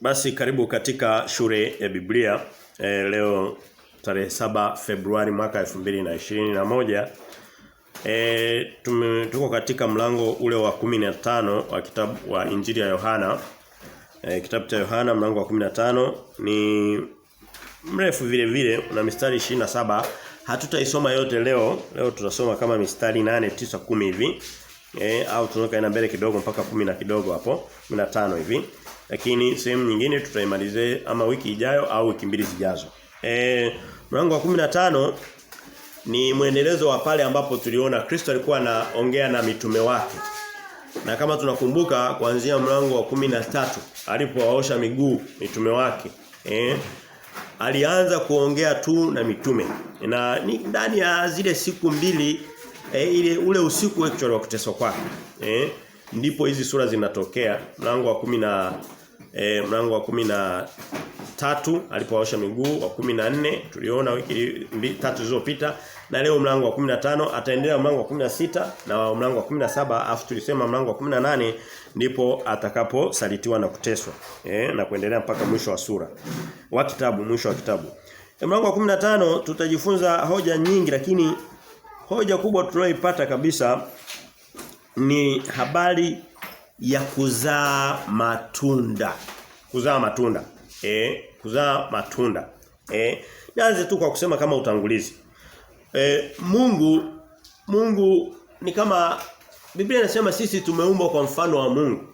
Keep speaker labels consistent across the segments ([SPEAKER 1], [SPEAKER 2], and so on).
[SPEAKER 1] Basi karibu katika shule ya Biblia leo tarehe 7 Februari mwaka 2021. Tuko katika mlango ule wa 15 wa kitabu wa Injili ya Yohana. Kitabu cha Yohana mlango wa 15 ni mrefu vile vile, una mistari 27. Hatutaisoma yote leo. Leo tutasoma kama mistari 8, 9, 10 hivi. Au tunaenda mbele kidogo mpaka 10 na kidogo hapo, 15 hivi. Lakini sehemu nyingine tutaimalizia ama wiki ijayo au wiki mbili zijazo. Mlango wa 15 ni muendelezo wa pale ambapo tuliona Kristo alikuwa anaongea na mitume wake. Na kama tunakumbuka kuanzia mlango wa 13 alipowaosha miguu mitume wake, alianza kuongea tu na mitume. Na ni ndani ya zile siku mbili ule usiku actually wa kuteswa kwake. Ndipo hizi sura zinatokea. Mlango wa 13 alipoosha miguu, wa 14 tuliona wiki tatu zilizopita, na leo mlango wa 15 ataendelea mlango wa 16 na mlango wa 17, afu tulisema mlango wa 18 ndipo atakaposalitiwa na kuteswa, na kuendelea mpaka mwisho wa sura wa kitabu, mwisho wa kitabu. Mlango wa 15 tutajifunza hoja nyingi, lakini hoja kubwa tunayoipata kabisa ni habari ya kuzaa matunda. Kuzaa matunda. Kuzaa matunda. Nianze tu kwa kusema kama utangulizi. Mungu ni kama Biblia inasema sisi tumeumbwa kwa mfano wa Mungu.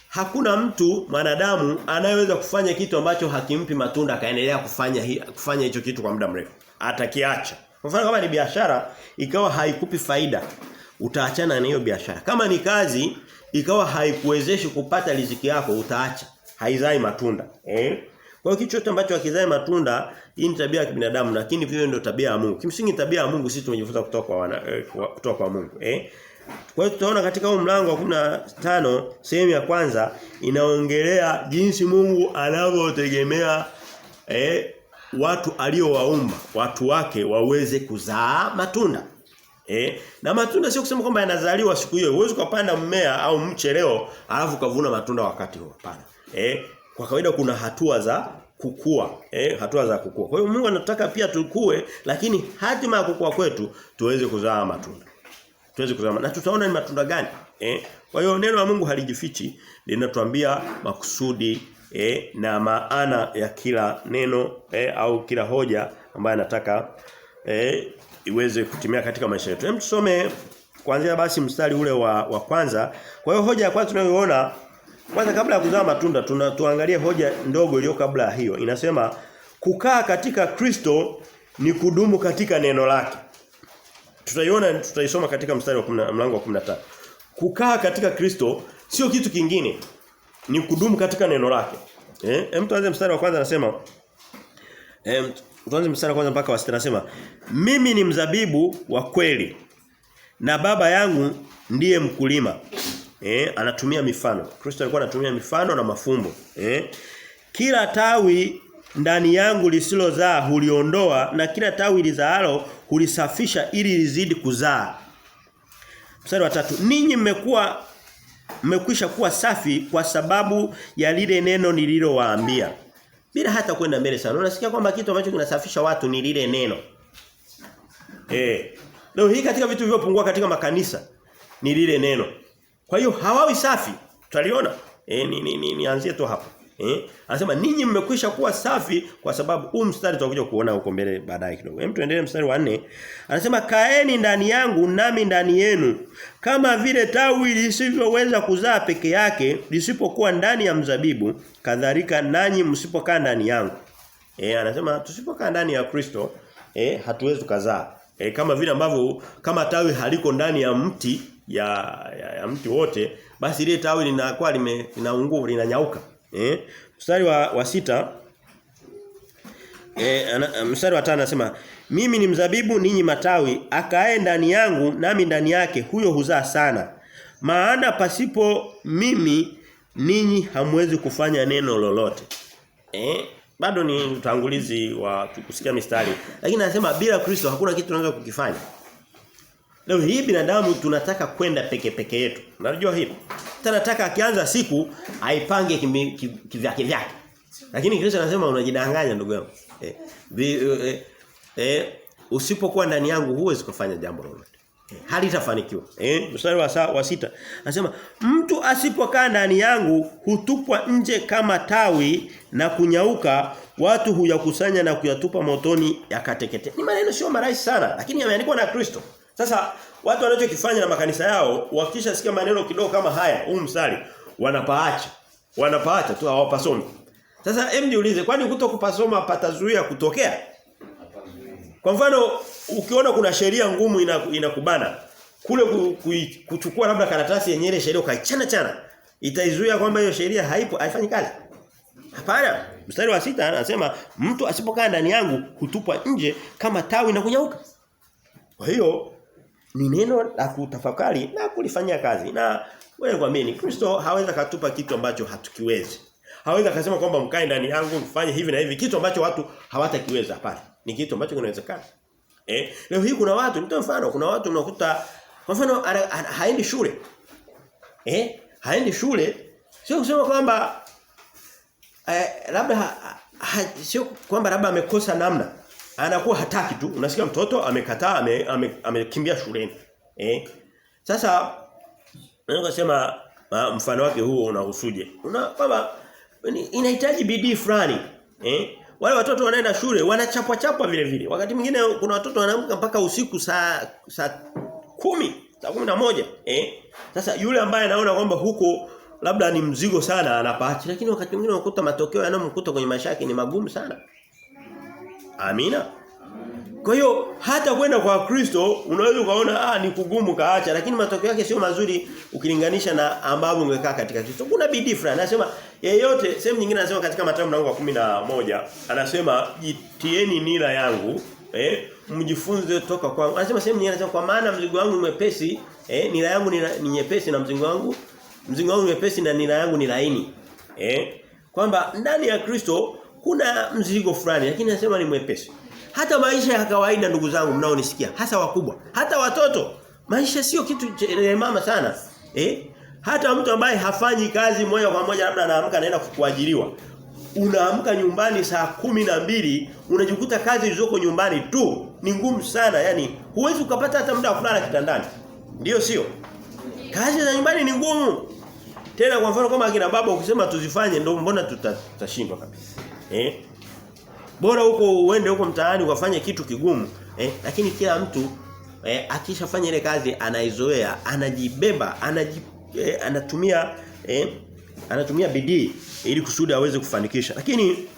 [SPEAKER 1] Hakuna mtu mwanadamu anayeweza kufanya kitu ambacho hakimpi matunda akaendelea kufanya hicho kitu kwa muda mrefu. Atakiacha. Kwa mfano kama ni biashara ikawa haikupi faida, utaachana na hiyo biashara. Kama ni kazi ikawa haikuwezeshi kupata riziki yako, utaacha. Haizai matunda. Kwa hiyo kitu chote ambacho hakizai matunda, hii ni tabia ya binadamu, lakini vile ndio tabia ya Mungu. Kimsingi tabia ya Mungu sisi tumejifunza kutoka kwa Mungu. Kwa hiyo tutaona katika huu mlango wa 15 sehemu ya kwanza inaongelea jinsi Mungu anavyotegemea watu aliowaumba, watu wake waweze kuzaa matunda. Na matunda sio kusema kwamba yanazaliwa siku hiyo. Huwezi kupanda mmea au mche leo alafu kavuna matunda wakati huo. Hapana. Kwa kawaida kuna hatua za kukua, hatua za kukua. Kwa hiyo Mungu anataka pia tukue, lakini hatima ya kukua kwetu tuweze kuzaa matunda. Tuweze kuzaa. Na tutaona ni matunda gani? Kwa hiyo neno la Mungu halijifichi, linatuambia makusudi na maana ya kila neno au kila hoja ambayo anataka iweze kutimia katika maisha yetu. Hem, tusome kuanzia basi mstari ule wa kwanza. Kwa hiyo hoja ya kwanza tunayoiona, kwanza kabla ya kuzaa matunda tuangalie hoja ndogo iliyo kabla ya hiyo. Inasema kukaa katika Kristo ni kudumu katika neno lake. Tutaisoma katika mstari wa mlango wa 13. Kukaa katika Kristo sio kitu kingine, ni kudumu katika neno lake. Tuanze mstari wa kwanza, anasema tuanze mstari wa kwanza mpaka wa 6, anasema mimi ni mzabibu wa kweli na Baba yangu ndiye mkulima. Anatumia mifano. Kristo alikuwa anatumia mifano na mafumbo. Kila tawi ndani yangu lisilozaa huliondoa, na kila tawi lizaalo hulisafisha ili lizidi kuzaa. Mstari wa 3, ninyi mmekwisha kuwa safi kwa sababu ya lile neno nililowaambia. Bila hata kwenda mbele sana. Unasikia kwamba kitu ambacho kinasafisha watu ni lile neno. Leo hii katika vitu vilivyopungua katika makanisa ni lile neno. Kwa hiyo hawawi safi. Tutaliona. Nianzie tu hapo. Anasema ninyi mmekwisha kuwa safi kwa sababu huu mstari tutakuja kuona huko mbele baadaye kidogo. Tuendelee mstari wa 4. Anasema kaeni ndani yangu nami ndani yenu. Kama vile tawi lisivyoweza kuzaa peke yake lisipokuwa ndani ya mzabibu, kadhalika nanyi msipokaa ndani yangu. Anasema tusipokaa ndani ya Kristo, hatuwezi kuzaa. Kama vile ambavyo kama tawi haliko ndani ya mti ya mti wote, basi ile tawi linakuwa linaungua, linanyauka. Mstari wa 6, mstari wa 5 anasema mimi ni mzabibu ninyi matawi, akae ndani yangu nami ndani yake, huyo huzaa sana. Maana pasipo mimi ninyi hamwezi kufanya neno lolote. Bado ni utangulizi wa kusikia mistari, lakini anasema bila Kristo hakuna kitu tunaweza kukifanya. Leo hii binadamu tunataka kwenda peke yetu. Unajua hilo? Tunataka akianza siku aipange kivyake vyake. Lakini Kristo anasema unajidanganya ndugu yangu. Usipokuwa ndani yangu huwezi kufanya jambo lolote. Halitafanikiwa. Mstari wa 6 anasema mtu asipokaa ndani yangu hutupwa nje kama tawi na kunyauka, watu huyakusanya na kuyatupa motoni yakateketea. Ni maneno sio marahisi sana, lakini yameandikwa na Kristo. Sasa watu wanachokifanya na makanisa yao, wakishasikia maneno kidogo kama haya, huu mstari wanapaacha. Wanapaacha tu hawapasomi. Sasa hebu niulize, kwani kutokupasoma patazuia kutokea? Kwa mfano ukiona kuna sheria ngumu inakubana kule kuchukua labda karatasi yenye ile sheria ukaichana itaizuia kwamba hiyo sheria haifanyi kazi. Hapana. Mstari wa 6 anasema mtu asipokaa ndani yangu hutupwa nje kama tawi na kunyauka. Kwa hiyo ni neno la kutafakari na kulifanyia kazi. Na wewe kuamini Kristo hawezi katupa kitu ambacho hatukiwezi. Hawezi akasema kwamba mkae ndani yangu mfanye hivi na hivi, kitu ambacho watu hawatakiweza. Hapana. Ni kitu ambacho kinawezekana. Leo hii kuna watu, nitoa mfano, kuna watu unakuta kwa mfano haendi shule. Haendi shule. Sio kusema kwamba labda sio kwamba labda amekosa namna. Anakuwa hataki tu. Unasikia mtoto amekataa, amekimbia shuleni. Sasa naweza kusema mfano wake huo unahusuje? Kwamba inahitaji bidii fulani. Wale watoto wanaenda shule wanachapwa vile vile. Wakati mwingine kuna watoto wanaamka mpaka usiku saa 10, saa 11. Sasa yule ambaye anaona kwamba huko labda ni mzigo sana anapaacha, lakini wakati mwingine unakuta matokeo yanayomkuta kwenye maisha yake ni magumu sana. Amina. Kwa hiyo hata kwenda kwa Kristo unaweza ukaona ni kugumu kaacha, lakini matokeo yake sio mazuri ukilinganisha na ambavyo ungekaa katika Kristo. Kuna bidii fulani. Anasema yeyote, sehemu nyingine anasema katika Mathayo mlango wa 11, anasema jitieni nira yangu, mjifunze toka kwangu. Anasema sehemu nyingine anasema kwa maana mzigo wangu ni mwepesi, nira yangu ni nyepesi na mzigo wangu ni mwepesi na nira yangu ni laini. Kwamba ndani ya Kristo kuna mzigo fulani lakini anasema ni mwepesi. Hata maisha ya kawaida ndugu zangu mnaonisikia, hasa wakubwa, hata watoto, maisha sio kitu mama sana. Hata mtu ambaye hafanyi kazi moja kwa moja labda anaamka anaenda kuajiriwa. Unaamka nyumbani saa 12, unajikuta kazi zilizoko nyumbani tu ni ngumu sana, yani huwezi ukapata hata muda wa kulala kitandani. Ndio sio? Kazi za nyumbani ni ngumu. Tena kwa mfano kama akina baba ukisema tuzifanye ndio mbona tutashindwa kabisa. Bora huko uende huko mtaani ukafanye kitu kigumu, lakini kila mtu akishafanya ile kazi anaizoea, anajibeba, anatumia bidii ili kusudi aweze kufanikisha. Lakini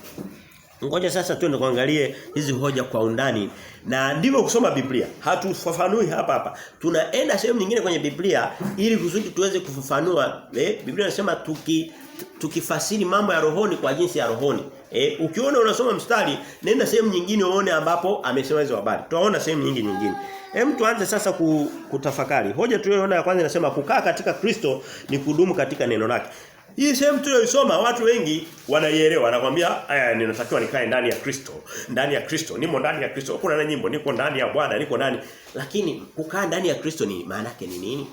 [SPEAKER 1] ngoja sasa tuende kuangalie hizi hoja kwa undani. Na ndivyo kusoma Biblia. Hatufafanui hapa. Tunaenda sehemu nyingine kwenye Biblia ili kusudi tuweze kufafanua. Biblia inasema tukifasiri mambo ya rohoni kwa jinsi ya rohoni. Ukiona unasoma mstari, nenda sehemu nyingine uone ambapo amesema hizo habari. Tunaona sehemu nyingine. Tuanze sasa kutafakari. Hoja tuliyoona ya kwanza inasema kukaa katika Kristo ni kudumu katika neno lake. Hii sehemu tuliyosoma watu wengi wanaielewa, wanakuambia ninatakiwa nikae ndani ya Kristo. Ndani ya Kristo, nimo ndani ya Kristo. Kuna na nyimbo niko ndani ya Bwana, niko ndani. Lakini kukaa ndani ya Kristo ni maana yake ni nini?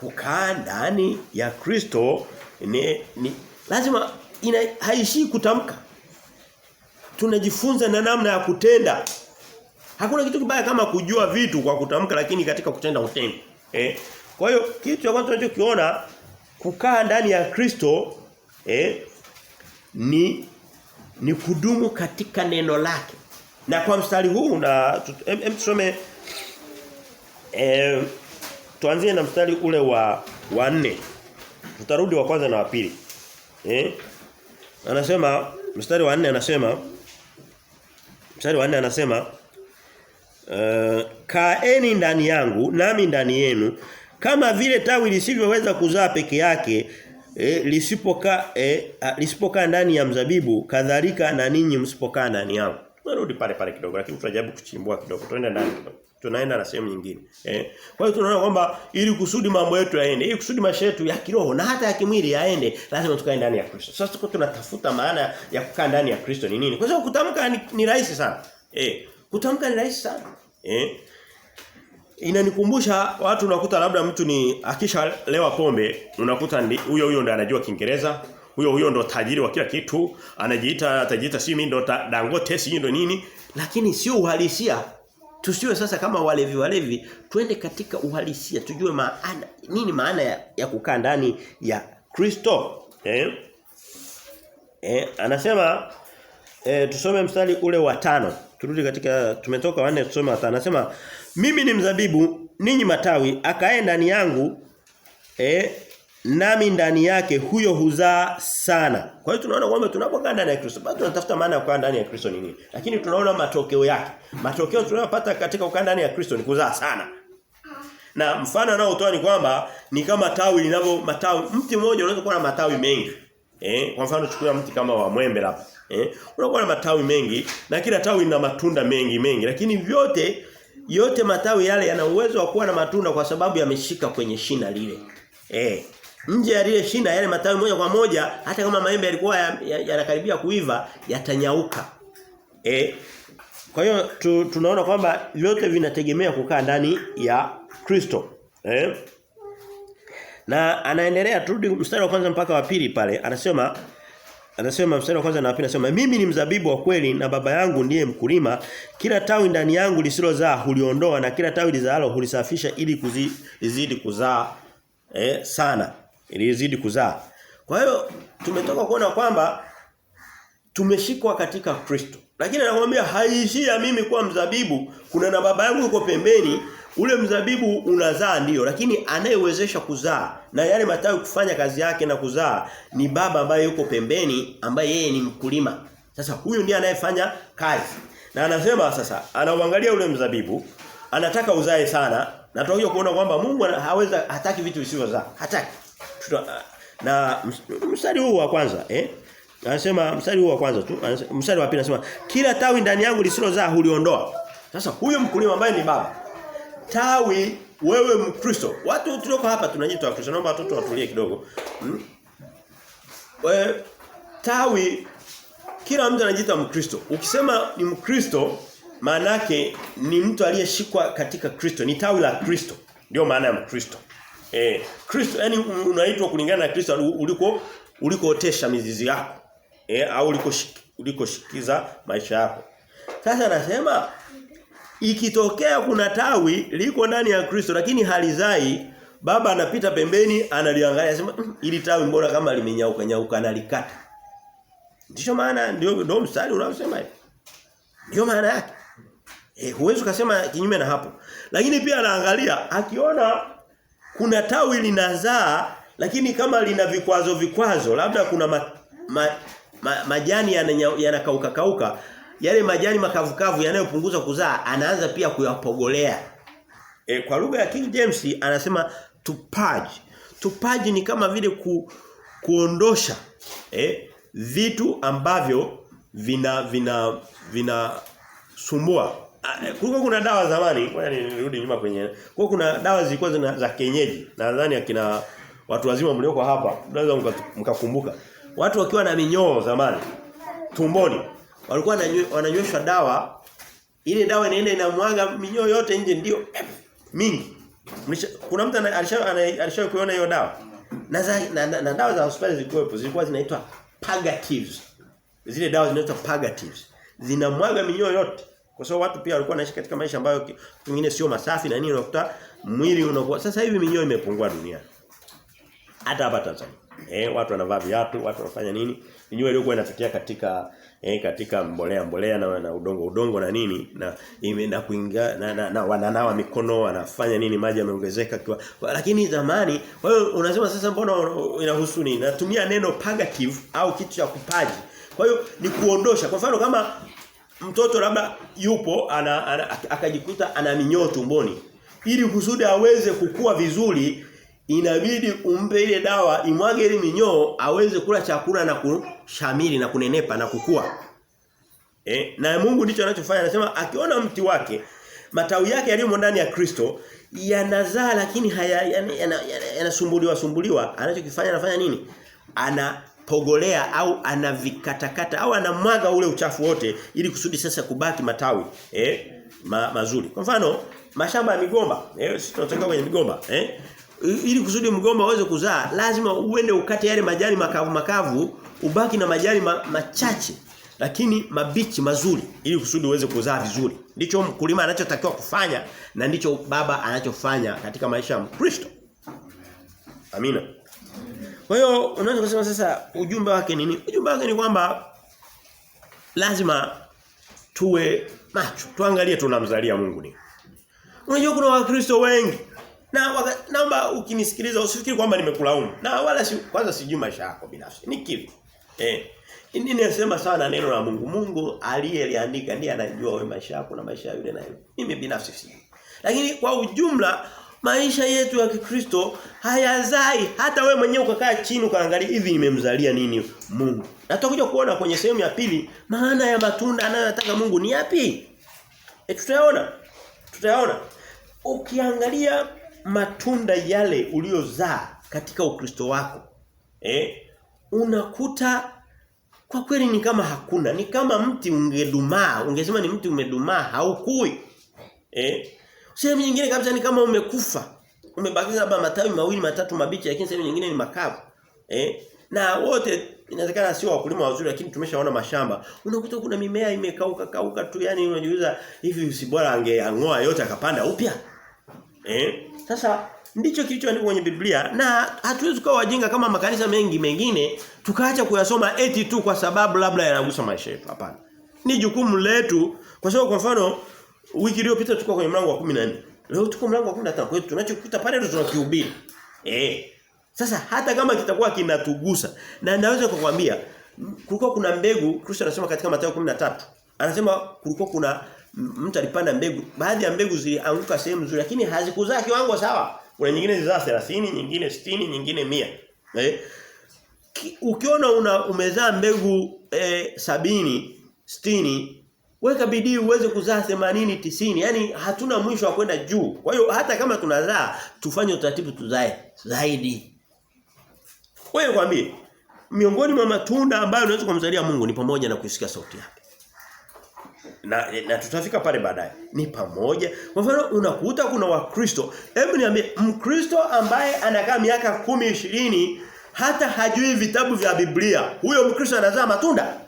[SPEAKER 1] Kukaa ndani ya Kristo ni lazima haishii kutamka. Tunajifunza na namna ya kutenda. Hakuna kitu kibaya kama kujua vitu kwa kutamka lakini katika kutenda utende. Kwa hiyo kitu cha kwanza tunachokiona kukaa ndani ya Kristo ni kudumu katika neno lake. Na kwa mstari huu na tusome tuanzie na mstari ule wa 4. Tutarudi wa kwanza na wa pili. Anasema mstari wa 4 anasema kaeni ndani yangu nami ndani yenu kama vile tawi lisivyoweza kuzaa peke yake lisipokaa ndani ya mzabibu kadhalika na ninyi msipokaa ndani yangu. Tunarudi pale kidogo lakini tunajaribu kuchimbua kidogo. Tuende ndani kidogo. Tunaenda na sehemu nyingine. Kwa hiyo tunaona kwamba ili kusudi mambo yetu yaende, ili kusudi maisha yetu ya kiroho na hata ya kimwili yaende, lazima tukae ndani ya Kristo. Sasa tuko tunatafuta maana ya kukaa ndani ya Kristo ni nini? Kwa sababu kutamka ni rahisi sana. Kutamka ni rahisi sana. Inanikumbusha watu unakuta labda mtu ni akishalewa pombe unakuta huyo ndo anajua Kiingereza, huyo ndo tajiri wa kila kitu, atajiita si mimi ndo Dangote si ndo nini, lakini sio uhalisia. Tusiwe sasa kama walevi, twende katika uhalisia, tujue nini maana ya kukaa ndani ya Kristo. Anasema tusome mstari ule wa 5. Turudi katika tumetoka 4 tusome wa 5. Anasema mimi ni mzabibu, ninyi matawi, akae ndani yangu nami ndani yake, huyo huzaa sana. Kwa hiyo tunaona kwamba tunapokaa ndani ya Kristo, bado tunatafuta maana ya kukaa ndani ya Kristo ni nini. Lakini tunaona matokeo yake. Matokeo tunayopata katika kukaa ndani ya Kristo ni kuzaa sana. Na mfano anaotoa ni kwamba ni kama tawi mti mmoja unaweza kuwa na matawi mengi. Kwa mfano chukua mti kama wa mwembe labda. Unakuwa na matawi mengi na kila tawi lina matunda mengi, lakini yote matawi yale yana uwezo wa kuwa na matunda kwa sababu yameshika kwenye shina lile. Nje ya lile shina yale matawi moja kwa moja, hata kama maembe yalikuwa yanakaribia kuiva, yatanyauka. Kwa hiyo tunaona kwamba vyote vinategemea kukaa ndani ya Kristo. Na anaendelea, turudi mstari wa kwanza mpaka wa pili pale. Anasema mstari wa kwanza na wa pili anasema mimi ni mzabibu wa kweli na baba yangu ndiye mkulima. Kila tawi ndani yangu lisilozaa huliondoa na kila tawi lizaalo hulisafisha ili lizidi kuzaa sana. Ili lizidi kuzaa. Kwa hiyo tumetoka kuona kwamba tumeshikwa katika Kristo. Lakini anakuambia haishia mimi kuwa mzabibu, kuna na baba yangu yuko pembeni. Ule mzabibu unazaa ndio, lakini anayewezesha kuzaa na yale matawi kufanya kazi yake na kuzaa ni baba ambaye yuko pembeni, ambaye yeye ni mkulima. Sasa huyu ndiye anayefanya kazi. Na anasema sasa anauangalia ule mzabibu, anataka uzae sana, na tutakuja kuona kwamba Mungu hataki vitu visivyozaa. Hataki. Na mstari huu wa kwanza, anasema mstari huu wa kwanza tu, mstari wa pili anasema kila tawi ndani yangu lisilozaa huliondoa. Sasa huyo mkulima ambaye ni baba, tawi wewe Mkristo. Watu tulioko hapa tunajiita Wakristo. Naomba watoto watulie kidogo. Tawi kila mtu anajiita Mkristo. Ukisema ni Mkristo, maana yake ni mtu aliyeshikwa katika Kristo, ni tawi la Kristo. Ndio maana ya Mkristo. Kristo yani unaitwa kulingana na Kristo ulikootesha mizizi yako. Au ulikoshikiza maisha yako. Sasa anasema ikitokea kuna tawi liko ndani ya Kristo lakini halizai, baba anapita pembeni analiangalia anasema ili tawi mbona kama limenyauka analikata. Ndiyo maana ndio mstari unaosema hivi. Ndio maana yake. Huwezi kusema kinyume na hapo. Lakini pia anaangalia akiona kuna tawi linazaa lakini kama lina vikwazo labda kuna majani yanakauka yale majani makavukavu yanayopunguza kuzaa anaanza pia kuyapogolea. Kwa lugha ya King James anasema to purge. To purge ni kama vile kuondosha vitu ambavyo vina sumbua. Kulikuwa kuna dawa zamani, ngoja nirudi nyuma kwenye. Kuna dawa zilikuwa za kienyeji. Nadhani akina watu wazima mlioko hapa mnaweza mkakumbuka. Watu wakiwa na minyoo zamani tumboni walikuwa wananyweshwa dawa. Ile dawa inaenda inamwaga minyoo yote nje ndio mingi. Kuna mtu alishawahi kuona hiyo dawa. Na dawa za hospitali zilikuwa zinaitwa purgatives. Zile dawa zinaitwa purgatives. Zinamwaga minyoo yote. Kwa sababu watu pia walikuwa wanaishi katika maisha ambayo pengine sio masafi na nini, unakuta mwili unakuwa. Sasa hivi minyoo imepungua duniani. Hata hapa Tanzania. Watu wanavaa viatu, watu wanafanya nini? Minyoo iliyokuwa inafikia katika mbolea na udongo na nini na kuingia na wananawa mikono, wanafanya nini, maji yameongezeka lakini zamani. Kwa hiyo unasema sasa mbona inahusu nini? Natumia neno purgative au kitu cha kupaji. Kwa hiyo ni kuondosha. Kwa mfano kama mtoto labda yupo akajikuta ana minyoo tumboni, ili kusudi aweze kukua vizuri inabidi umpe ile dawa imwage ile minyoo aweze kula chakula na kushamiri na kunenepa na kukua. Na Mungu ndicho anachofanya, anasema akiona mti wake matawi yake yaliyo ndani ya Kristo yanazaa lakini yanasumbuliwa, anachokifanya anafanya nini? Anapogolea au anavikatakata au anamwaga ule uchafu wote ili kusudi sasa kubaki matawi mazuri. Kwa mfano, mashamba ya migomba, sisi tunatoka kwenye migomba, ili kusudi mgomba uweze kuzaa, lazima uende ukate yale majani makavu, ubaki na majani machache lakini mabichi mazuri ili kusudi uweze kuzaa vizuri. Ndicho mkulima anachotakiwa kufanya na ndicho baba anachofanya katika maisha ya Mkristo. Amina. Kwa hiyo unaweza kusema sasa ujumbe wake nini? Ujumbe wake ni kwamba lazima tuwe macho. Tuangalie tunamzalia Mungu nini. Unajua kuna Wakristo wengi. Na naomba ukinisikiliza usifikiri kwamba nimekulaumu. Na wala kwanza sijui maisha yako binafsi. Ni kipi? Nini nasema sana neno la Mungu. Mungu aliyeliandika ndiye anajua wewe maisha yako na maisha ya yule na yule. Mimi binafsi sijui. Lakini kwa ujumla maisha yetu ya Kikristo hayazai hata wewe mwenyewe ukakaa chini ukaangalia hivi nimemzalia nini Mungu. Na tutakuja kuona kwenye sehemu ya pili maana ya matunda anayotaka Mungu ni yapi? Tutayaona. Ukiangalia matunda yale uliozaa katika Ukristo wako, unakuta kwa kweli ni kama hakuna, ni kama mti ungedumaa, ungesema ni mti umedumaa haukui. Sehemu nyingine kabisa ni kama umekufa. Umebakiza labda matawi mawili matatu mabichi lakini sehemu nyingine ni makavu. Na wote inawezekana sio wakulima wazuri lakini tumeshaona mashamba. Unakuta kuna mimea imekauka tu, yani unajiuliza hivi si bora angeangoa yote akapanda upya. Sasa ndicho kilichoandikwa kwenye Biblia na hatuwezi kuwa wajinga kama makanisa mengi mengine tukaacha kuyasoma eti tu kwa sababu labda yanagusa maisha yetu. Hapana. Ni jukumu letu kwa sababu kwa mfano wiki iliyopita tulikuwa kwenye mlango wa 14. Leo tuko mlango wa 15. Kwa hiyo tunachokuta pale ndio tunakihubiri. Sasa hata kama kitakuwa kinatugusa na naweza kukwambia kulikuwa kuna mbegu Kristo anasema katika Mathayo 13. Anasema kulikuwa kuna mtu alipanda mbegu, baadhi ya mbegu zilianguka sehemu nzuri lakini hazikuzaa kiwango sawa. Kuna nyingine zilizaa 30, nyingine 60, nyingine 100. Ukiona umezaa mbegu 70, 60, weka bidii uweze kuzaa 80, 90. Yaani hatuna mwisho wa kwenda juu. Kwa hiyo hata kama tunazaa tufanye utaratibu tuzae zaidi. Wewe kwambie miongoni mwa matunda ambayo unaweza kumzalia Mungu ni pamoja na kusikia sauti yake. Na tutafika pale baadaye. Ni pamoja. Kwa mfano unakuta kuna Wakristo, hebu niambie Mkristo ambaye anakaa miaka 10, 20 hata hajui vitabu vya Biblia. Huyo Mkristo anazaa matunda?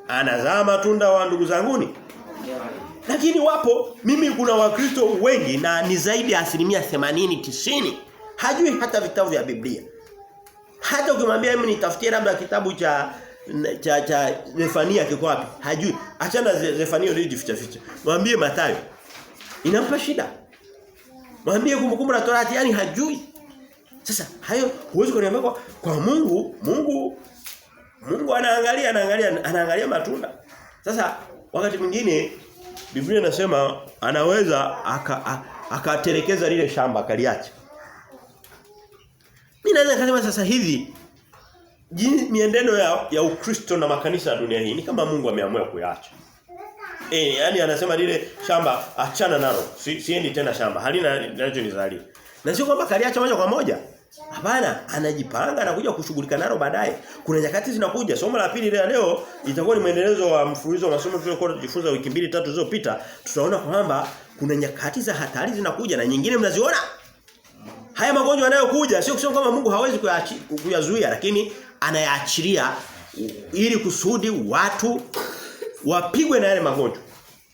[SPEAKER 1] Anazaa matunda wa ndugu zanguni? Lakini wapo mimi kuna Wakristo wengi na ni zaidi ya 80, 90 hajui hata vitabu vya Biblia. Hata ukimwambia mimi nitafutie labda kitabu cha Zefania kiko wapi? Hajui. Achana Zefania ndio jificha. Mwambie Mathayo. Inampa shida. Mwambie Kumbukumbu la Torati yani hajui. Sasa hayo huwezi kuniambia kwa Mungu anaangalia matunda. Sasa wakati mwingine Biblia inasema anaweza akatelekeza lile shamba akaliacha. Mimi naweza kusema sasa hivi miendeno ya Ukristo na makanisa ya dunia hii ni kama Mungu ameamua kuyaacha. Yani anasema lile shamba achana nalo. Siendi tena shamba. Halina linachonizalia. Na sio kwamba kaliacha moja kwa moja. Hapana, anajipanga na kuja kushughulika nalo baadaye. Kuna nyakati zinakuja. Somo la pili leo itakuwa ni muendelezo wa mfululizo wa masomo tuliokuwa tujifunza wiki 2 3 zilizopita. Tutaona kwamba kuna nyakati za hatari zinakuja na nyingine mnaziona. Haya magonjwa yanayokuja sio kusema kwamba Mungu hawezi kuyazuia lakini anayaachilia ili kusudi watu wapigwe na yale magonjwa.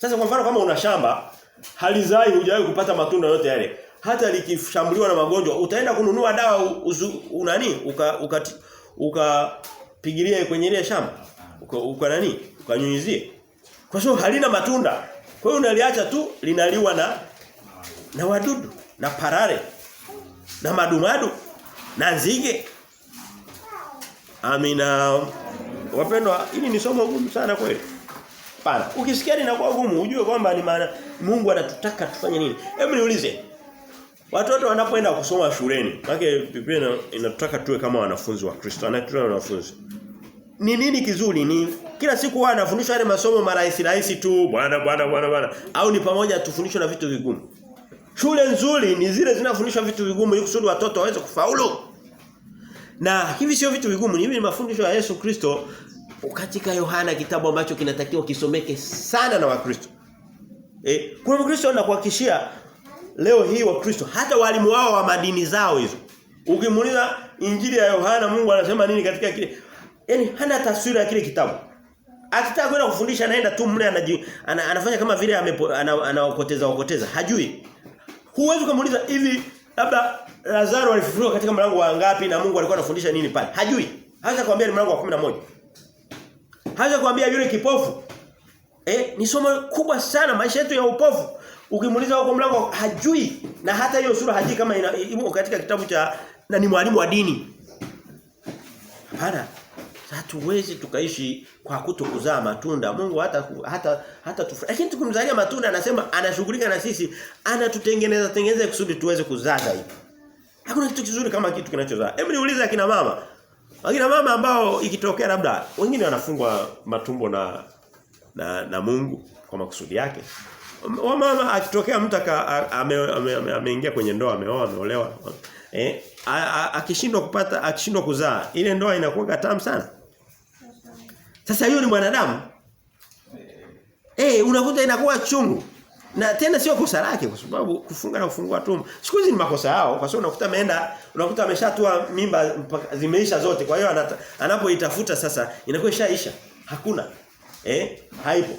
[SPEAKER 1] Sasa kwa mfano kama una shamba halizai hujawahi kupata matunda yote yale. Hata likishambuliwa na magonjwa utaenda kununua dawa ukapigilia kwenye ile shamba. Ukanyunyizie. Kwa sababu halina matunda. Kwa hiyo unaliacha tu linaliwa na wadudu, na parare, na madumadu, na nzige. Amina. Wapendwa, hili ni somo gumu sana kweli. Pana. Ukisikia linakuwa gumu, ujue kwamba ni maana Mungu anatutaka tufanye nini. Hebu niulize. Watoto wanapoenda kusoma shuleni, maana Biblia inatutaka tuwe kama wanafunzi wa Kristo, anatutaka wanafunzi. Ni nini kizuri? Ni kila siku wao wanafundishwa yale masomo marahisi tu, bwana au ni pamoja tufundishwe na vitu vigumu. Shule nzuri ni zile zinafundishwa vitu vigumu ili kusudi watoto waweze kufaulu. Na hivi sio vitu vigumu, hivi ni mafundisho ya Yesu Kristo katika Yohana, kitabu ambacho kinatakiwa kisomeke sana na Wakristo. Kuna Mkristo na kuhakikishia leo hii wa Kristo hata walimu wao wa madini zao hizo. Ukimuuliza Injili ya Yohana Mungu anasema nini katika kile? Yaani hana taswira ya kile kitabu. Akitaka kwenda kufundisha anaenda tu mle anafanya kama vile anaokoteza. Hajui. Huwezi kumuuliza hivi labda Lazaro alifufuliwa katika mlango wa ngapi na Mungu alikuwa anafundisha nini pale? Hajui. Hawezi kuambia ni mlango wa 11. Hawezi kuambia yule kipofu. Ni somo kubwa sana maisha yetu ya upofu. Ukimuuliza huko mlango hajui na hata hiyo sura hajui kama imo katika kitabu cha na ni mwalimu wa dini. Hapana. Hatuwezi tukaishi kwa kutokuzaa matunda. Mungu hata lakini tukimzalia matunda anasema anashughulika na sisi, anatutengeneza kusudi tuweze kuzaa zaidi. Hakuna kitu kizuri kama kitu kinachozaa. Hebu niulize akina mama. Akina mama ambao ikitokea labda wengine wanafungwa matumbo na Mungu kwa makusudi yake. Mama akitokea mtu ameingia kwenye ndoa, ameoa, ameolewa. Akishindwa kuzaa, ile ndoa inakuwa tamu sana. Sasa hiyo ni mwanadamu. Unakuta inakuwa chungu. Na tena sio kosa lake kwa sababu kufunga na kufungua tumbo. Siku hizi ni makosa yao kwa sababu unakuta ameshatoa mimba zimeisha zote. Kwa hiyo anapoitafuta sasa inakuwa ishaisha. Hakuna. Haipo.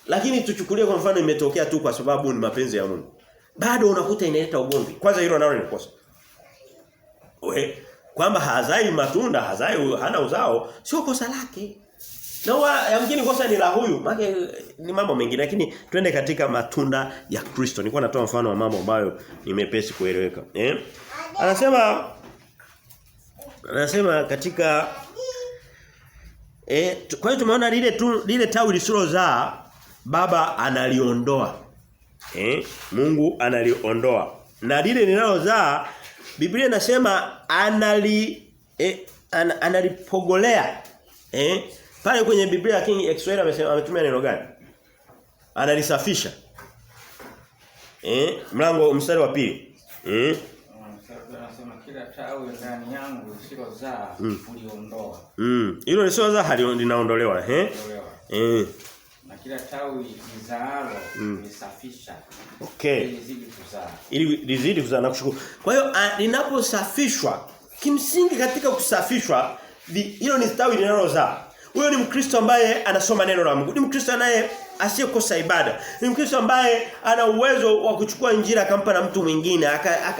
[SPEAKER 1] Lakini tuchukulie kwa mfano imetokea tu kwa sababu ni mapenzi ya Mungu. Bado unakuta inaleta ugomvi. Kwanza hilo nalo ni kosa. Kwamba hazai matunda, hana uzao, sio kosa lake. Na yamkini kosa ni la huyu, maana ni mambo mengine lakini twende katika matunda ya Kristo. Nilikuwa natoa mfano wa mambo ambayo ni mepesi kueleweka. Anasema katika kwa hiyo tumeona lile tawi lisilozaa Baba analiondoa. Mungu analiondoa. Na lile linalozaa Biblia inasema analipogolea. Pale kwenye Biblia King Kiswahili ametumia neno gani? Analisafisha. Mlango mstari wa 2.
[SPEAKER 2] Anasema kila tawi ndani yangu lisilozaa uliondoa.
[SPEAKER 1] Hilo lisilozaa linaondolewa,
[SPEAKER 2] Na kila tawi lizaalo lisafisha.
[SPEAKER 1] Okay.
[SPEAKER 2] Ili lizidi kuzaa.
[SPEAKER 1] Ili lizidi kuzaa na kushukuru. Kwa hiyo linaposafishwa, kimsingi katika kusafishwa, hilo ni tawi linalozaa. Huyo ni Mkristo ambaye anasoma neno la Mungu. Ni Mkristo anaye asiyekosa ibada. Ni Mkristo ambaye ana uwezo wa kuchukua injili akampa na mtu mwingine,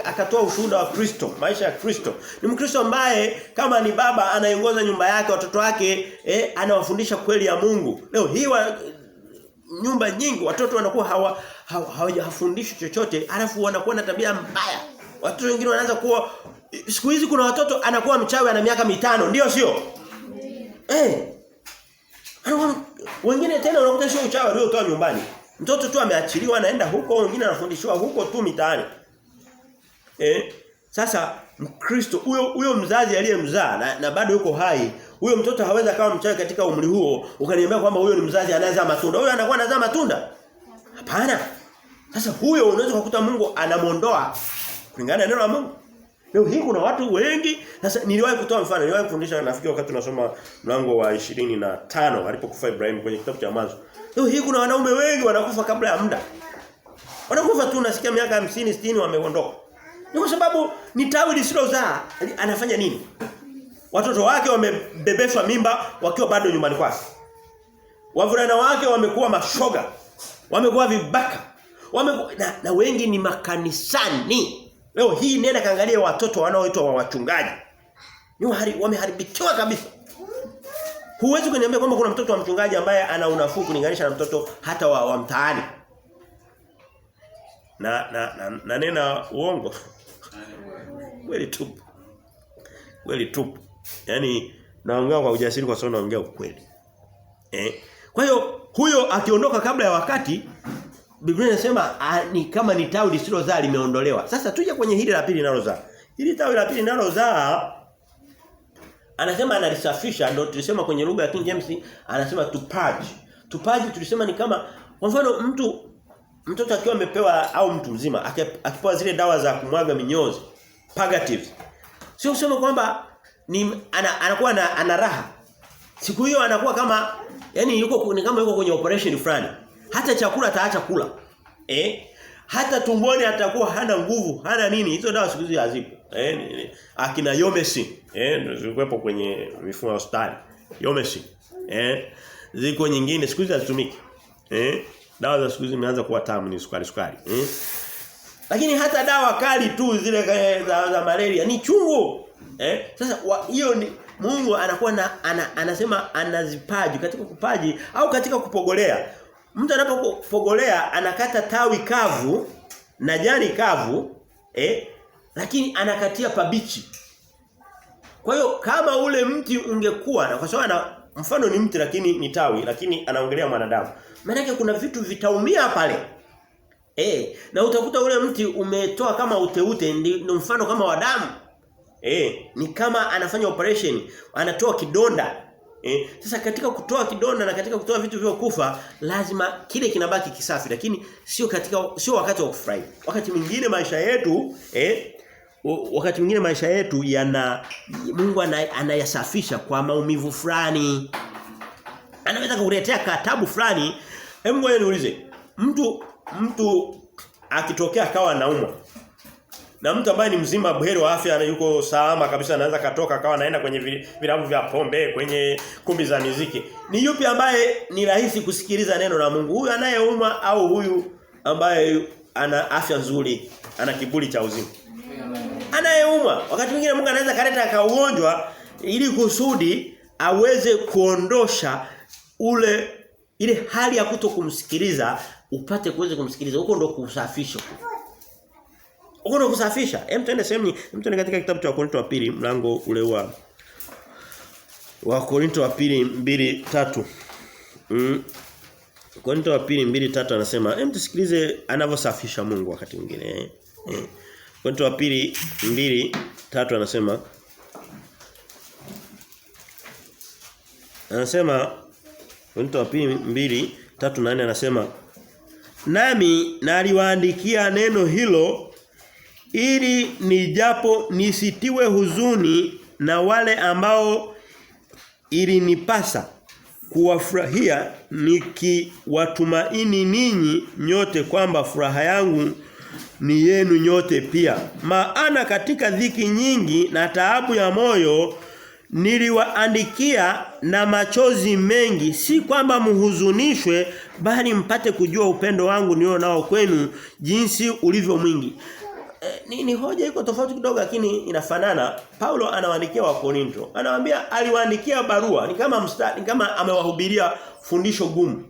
[SPEAKER 1] akatoa ushuhuda wa Kristo, maisha ya Kristo. Ni Mkristo ambaye kama ni baba anaongoza nyumba yake, watoto wake, anawafundisha kweli ya Mungu. Leo hii nyumba nyingi watoto wanakuwa hawajafundishwa chochote, alafu wanakuwa na tabia mbaya. Watoto wengine wanaanza kuwa siku hizi kuna watoto anakuwa mchawi ana miaka 5, ndio sio? Wengine tena unakuta sio uchawi aliotoa nyumbani. Mtoto tu ameachiliwa anaenda huko, wengine anafundishwa huko tu mitaani. Sasa Mkristo huyo mzazi aliyemzaa na bado yuko hai, huyo mtoto hawezi kama mchawi katika umri huo, ukaniambia kwamba huyo ni mzazi anazaa matunda. Huyo anakuwa anazaa matunda? Hapana. Sasa huyo unaweza kukuta Mungu anamuondoa kulingana na neno la Mungu. Leo hii kuna watu wengi. Sasa niliwahi kutoa mfano, niliwahi kufundisha nafikiri wakati tunasoma mlango wa 25 alipokufa Ibrahim kwenye kitabu cha Mwanzo. Leo hii kuna wanaume wengi wanakufa kabla ya muda. Wanakufa tu nasikia miaka 50 60 wameondoka. Ni kwa sababu ni tawi lisilozaa. Anafanya nini? Watoto wake wamebebeshwa mimba wakiwa bado nyumbani kwake. Wavulana wake wamekuwa mashoga. Wamekuwa vibaka. Na wengi ni makanisani. Leo hii nenda kaangalia watoto wanaoitwa wachungaji. Ni wameharibikiwa kabisa. Huwezi kuniambia kwamba kuna mtoto wa mchungaji ambaye ana unafuu kulinganisha na mtoto hata wa mtaani. Na nena uongo. Kweli tupu. Yaani naongea kwa ujasiri kwa sababu naongea ukweli. Kwa hiyo huyo akiondoka kabla ya wakati Biblia inasema ni kama ni tawi lisilozaa limeondolewa. Sasa tuje kwenye hili la pili linalozaa. Hili tawi la pili linalozaa anasema analisafisha, ndio tulisema kwenye lugha ya King James anasema to purge. To purge tulisema ni kama kwa mfano mtoto akiwa amepewa au mtu mzima akipewa zile dawa za kumwaga minyozi, purgatives. Sio kusema kwamba anakuwa ana raha. Siku hiyo anakuwa kama yani ni kama yuko kwenye operation fulani. Hata chakula ataacha kula. Hata tumboni atakuwa hana nguvu, hana nini. Hizo dawa siku hizi hazipo. Akina Yomesin, zilikuwepo kwenye mifumo ya hospitali. Yomesin. Ziko nyingine siku hizi hazitumiki. Dawa za siku hizi zimeanza kuwa tamu, ni sukari. Lakini hata dawa kali tu zile za malaria ni chungu. Sasa hiyo ni Mungu anakuwa anasema anazipaji katika kupaji au katika kupogolea. Mtu anapopogolea anakata tawi kavu na jani kavu, lakini anakatia pabichi. Kwa hiyo kama ule mti ungekuwa, na kwa sababu mfano ni mti lakini ni tawi, lakini anaongelea mwanadamu. Maana yake kuna vitu vitaumia pale. Na utakuta ule mti umetoa kama uteute, ni mfano kama wa damu. Ni kama anafanya operation, anatoa kidonda. Sasa katika kutoa kidonda na katika kutoa vitu vilivyokufa, lazima kile kinabaki kisafi, lakini sio wakati wa kufurahi. Wakati mwingine maisha yetu Mungu anayasafisha kwa maumivu fulani. Anaweza kukuletea katabu fulani. Hebu ngoja niulize. Mtu akitokea akawa anaumwa. Na mtu ambaye ni mzima buheri wa afya na yuko salama kabisa, anaweza katoka akawa anaenda kwenye vilabu vya pombe, kwenye kumbi za muziki. Ni yupi ambaye ni rahisi kusikiliza neno la Mungu? Huyu anayeumwa au huyu ambaye ana afya nzuri, ana kiburi cha uzima? Anayeumwa. Wakati mwingine Mungu anaweza kaleta kaugonjwa ili kusudi aweze kuondosha ile hali ya kutokumsikiliza, upate kuweza kumsikiliza. Huko ndo kusafisha. Huko ndo kusafisha. Twende katika kitabu cha Wakorintho wa pili, mlango ule wa Wakorintho wa pili 2:3. Wakorintho wa pili 2:3 anasema, tusikilize anavyosafisha Mungu wakati mwingine. Wakorintho wa pili 2:3 anasema Wakorintho wa pili 2:3-4 anasema, nami naliwaandikia neno hilo ili nijapo nisitiwe huzuni na wale ambao ilinipasa kuwafurahia, nikiwatumaini ninyi nyote kwamba furaha yangu ni yenu nyote pia. Maana katika dhiki nyingi na taabu ya moyo niliwaandikia na machozi mengi, si kwamba mhuzunishwe, bali mpate kujua upendo wangu nilio nao kwenu jinsi ulivyo mwingi. Ni hoja iko tofauti kidogo lakini inafanana. Paulo anawaandikia Wakorintho. Anawaambia aliwaandikia barua, ni kama amewahubiria fundisho gumu.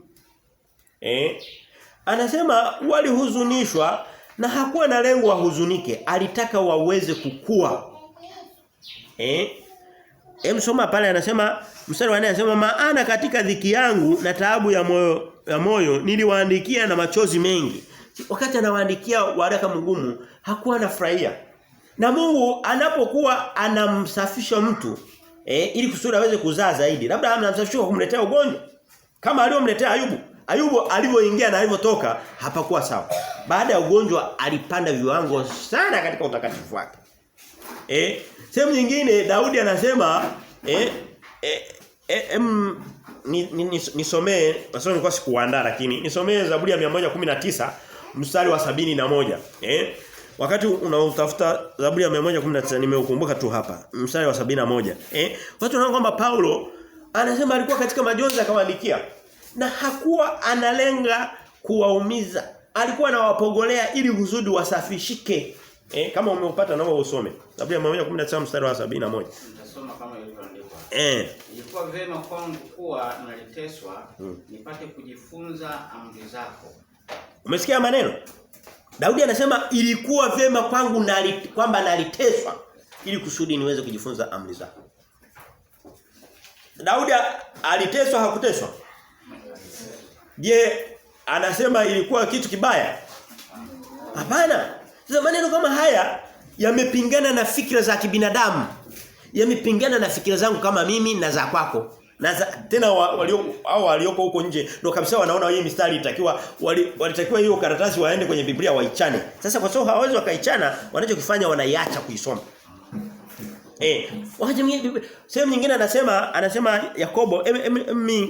[SPEAKER 1] Anasema walihuzunishwa na hakuwa na lengo wahuzunike, alitaka waweze kukua. Soma pale anasema mstari wa 4 anasema, maana katika dhiki yangu na taabu ya moyo niliwaandikia na machozi mengi. Wakati anawaandikia waraka mgumu hakuwa anafurahia. Na Mungu anapokuwa anamsafisha mtu ili kusudi aweze kuzaa zaidi, labda anamsafisha kwa kumletea ugonjwa kama aliyomletea Ayubu. Ayubu alipoingia na alipotoka hapakuwa sawa. Baada ya ugonjwa alipanda viwango sana katika utakatifu wake. Sehemu nyingine Daudi anasema nisomee, sasa nilikuwa sikuandaa lakini nisomee Zaburi ya 119 mstari wa 71. Wakati unautafuta Zaburi ya 119 nimeukumbuka tu hapa mstari wa 71. Watu wanaona kwamba Paulo anasema alikuwa katika majonzi akawaandikia, na hakuwa analenga kuwaumiza, alikuwa anawapogolea ili kusudi wasafishike. Kama umeupata naomba usome Zaburi ya 119 mstari wa 71.
[SPEAKER 2] Nitasoma kama ilivyoandikwa. Ilikuwa vema kwangu kuwa naliteswa nipate kujifunza amri zako.
[SPEAKER 1] Umesikia maneno? Daudi anasema ilikuwa vema kwangu kwamba naliteswa ili kusudi niweze kujifunza amri zako. Daudi aliteswa hakuteswa? Je, anasema ilikuwa kitu kibaya? Hapana. Sasa maneno kama haya yamepingana na fikra za kibinadamu. Yamepingana na fikra zangu kama mimi na za kwako. Na tena walioko huko nje ndio kabisa wanaona hii mistari walitakiwa hiyo karatasi waende kwenye Biblia waichane. Sasa kwa sababu hawawezi wakaichana, wanachokifanya wanaiacha kuisoma. Wakati mwingine sehemu nyingine anasema Yakobo,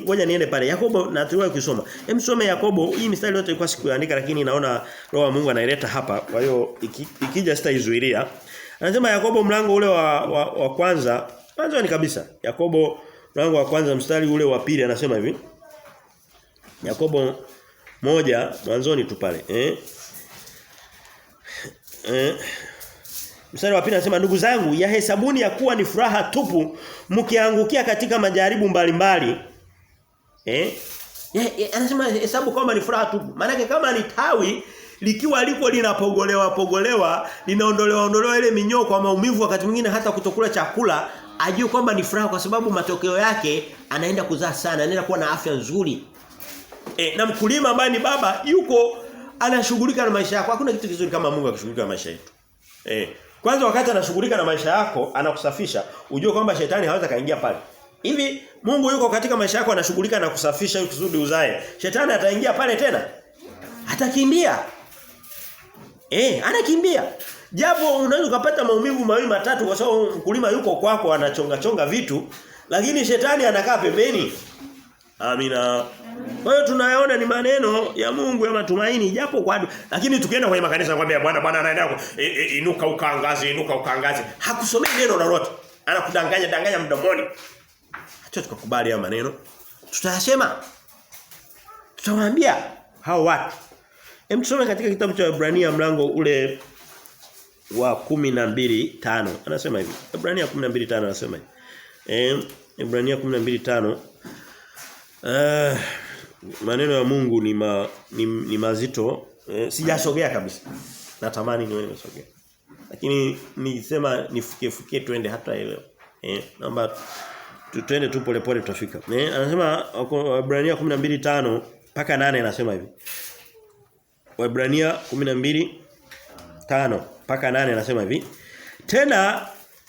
[SPEAKER 1] ngoja niende pale. Yakobo na tuliwahi kusoma. Some Yakobo, hii mistari yote ilikuwa sikuandika lakini naona Roho wa Mungu anaileta hapa. Kwa hiyo ikija sitaizuilia. Anasema Yakobo mlango ule wa kwanza, mwanzo ni kabisa. Yakobo mlango wa kwanza mstari ule wa pili anasema hivi. Yakobo 1 mwanzoni tu pale, Mstari wa pili anasema ndugu zangu yahesabuni ya kuwa ni furaha tupu mkiangukia katika majaribu mbalimbali. Anasema hesabu kwamba ni furaha tupu. Maana kama ni tawi likiwa liko linapogolewa linaondolewa ile minyoo kwa maumivu wakati mwingine hata kutokula chakula ajue kwamba ni furaha kwa sababu matokeo yake anaenda kuzaa sana, anaenda kuwa na afya nzuri. Na mkulima ambaye ni baba yuko anashughulika na maisha yako. Hakuna kitu kizuri kama Mungu akishughulika na maisha yetu. Kwanza wakati anashughulika na maisha yako, anakusafisha, ujue kwamba shetani haweza kaingia pale. Hivi Mungu yuko katika maisha yako anashughulika na kusafisha ili kusudi uzae. Shetani ataingia pale tena? Atakimbia. Anakimbia. Japo unaweza kupata maumivu mawili matatu kwa sababu mkulima yuko kwako anachonga vitu, lakini shetani anakaa pembeni. Amina. Kwa hiyo tunayaona ni maneno ya Mungu ya matumaini japo kwa lakini tukienda kwenye makanisa nakwambia Bwana anaenda inuka ukaangaze. Hakusomei neno lolote. Anakudanganya mdomoni. Acha tukakubali haya maneno. Tutayasema. Tutawaambia hao watu. Tusome katika kitabu cha Ibrania mlango ule wa 12:5. Anasema hivi. Ibrania 12:5 anasema hivi. Ibrania 12:5. Maneno ya Mungu ni mazito. Sijasogea kabisa. Natamani niwe nimesogea. Lakini nisema nifukie twende hata leo. Naomba twende tu polepole tutafika. Anasema Waebrania 12:5 mpaka 8 anasema hivi. Waebrania 12:5 mpaka 8 anasema hivi. Tena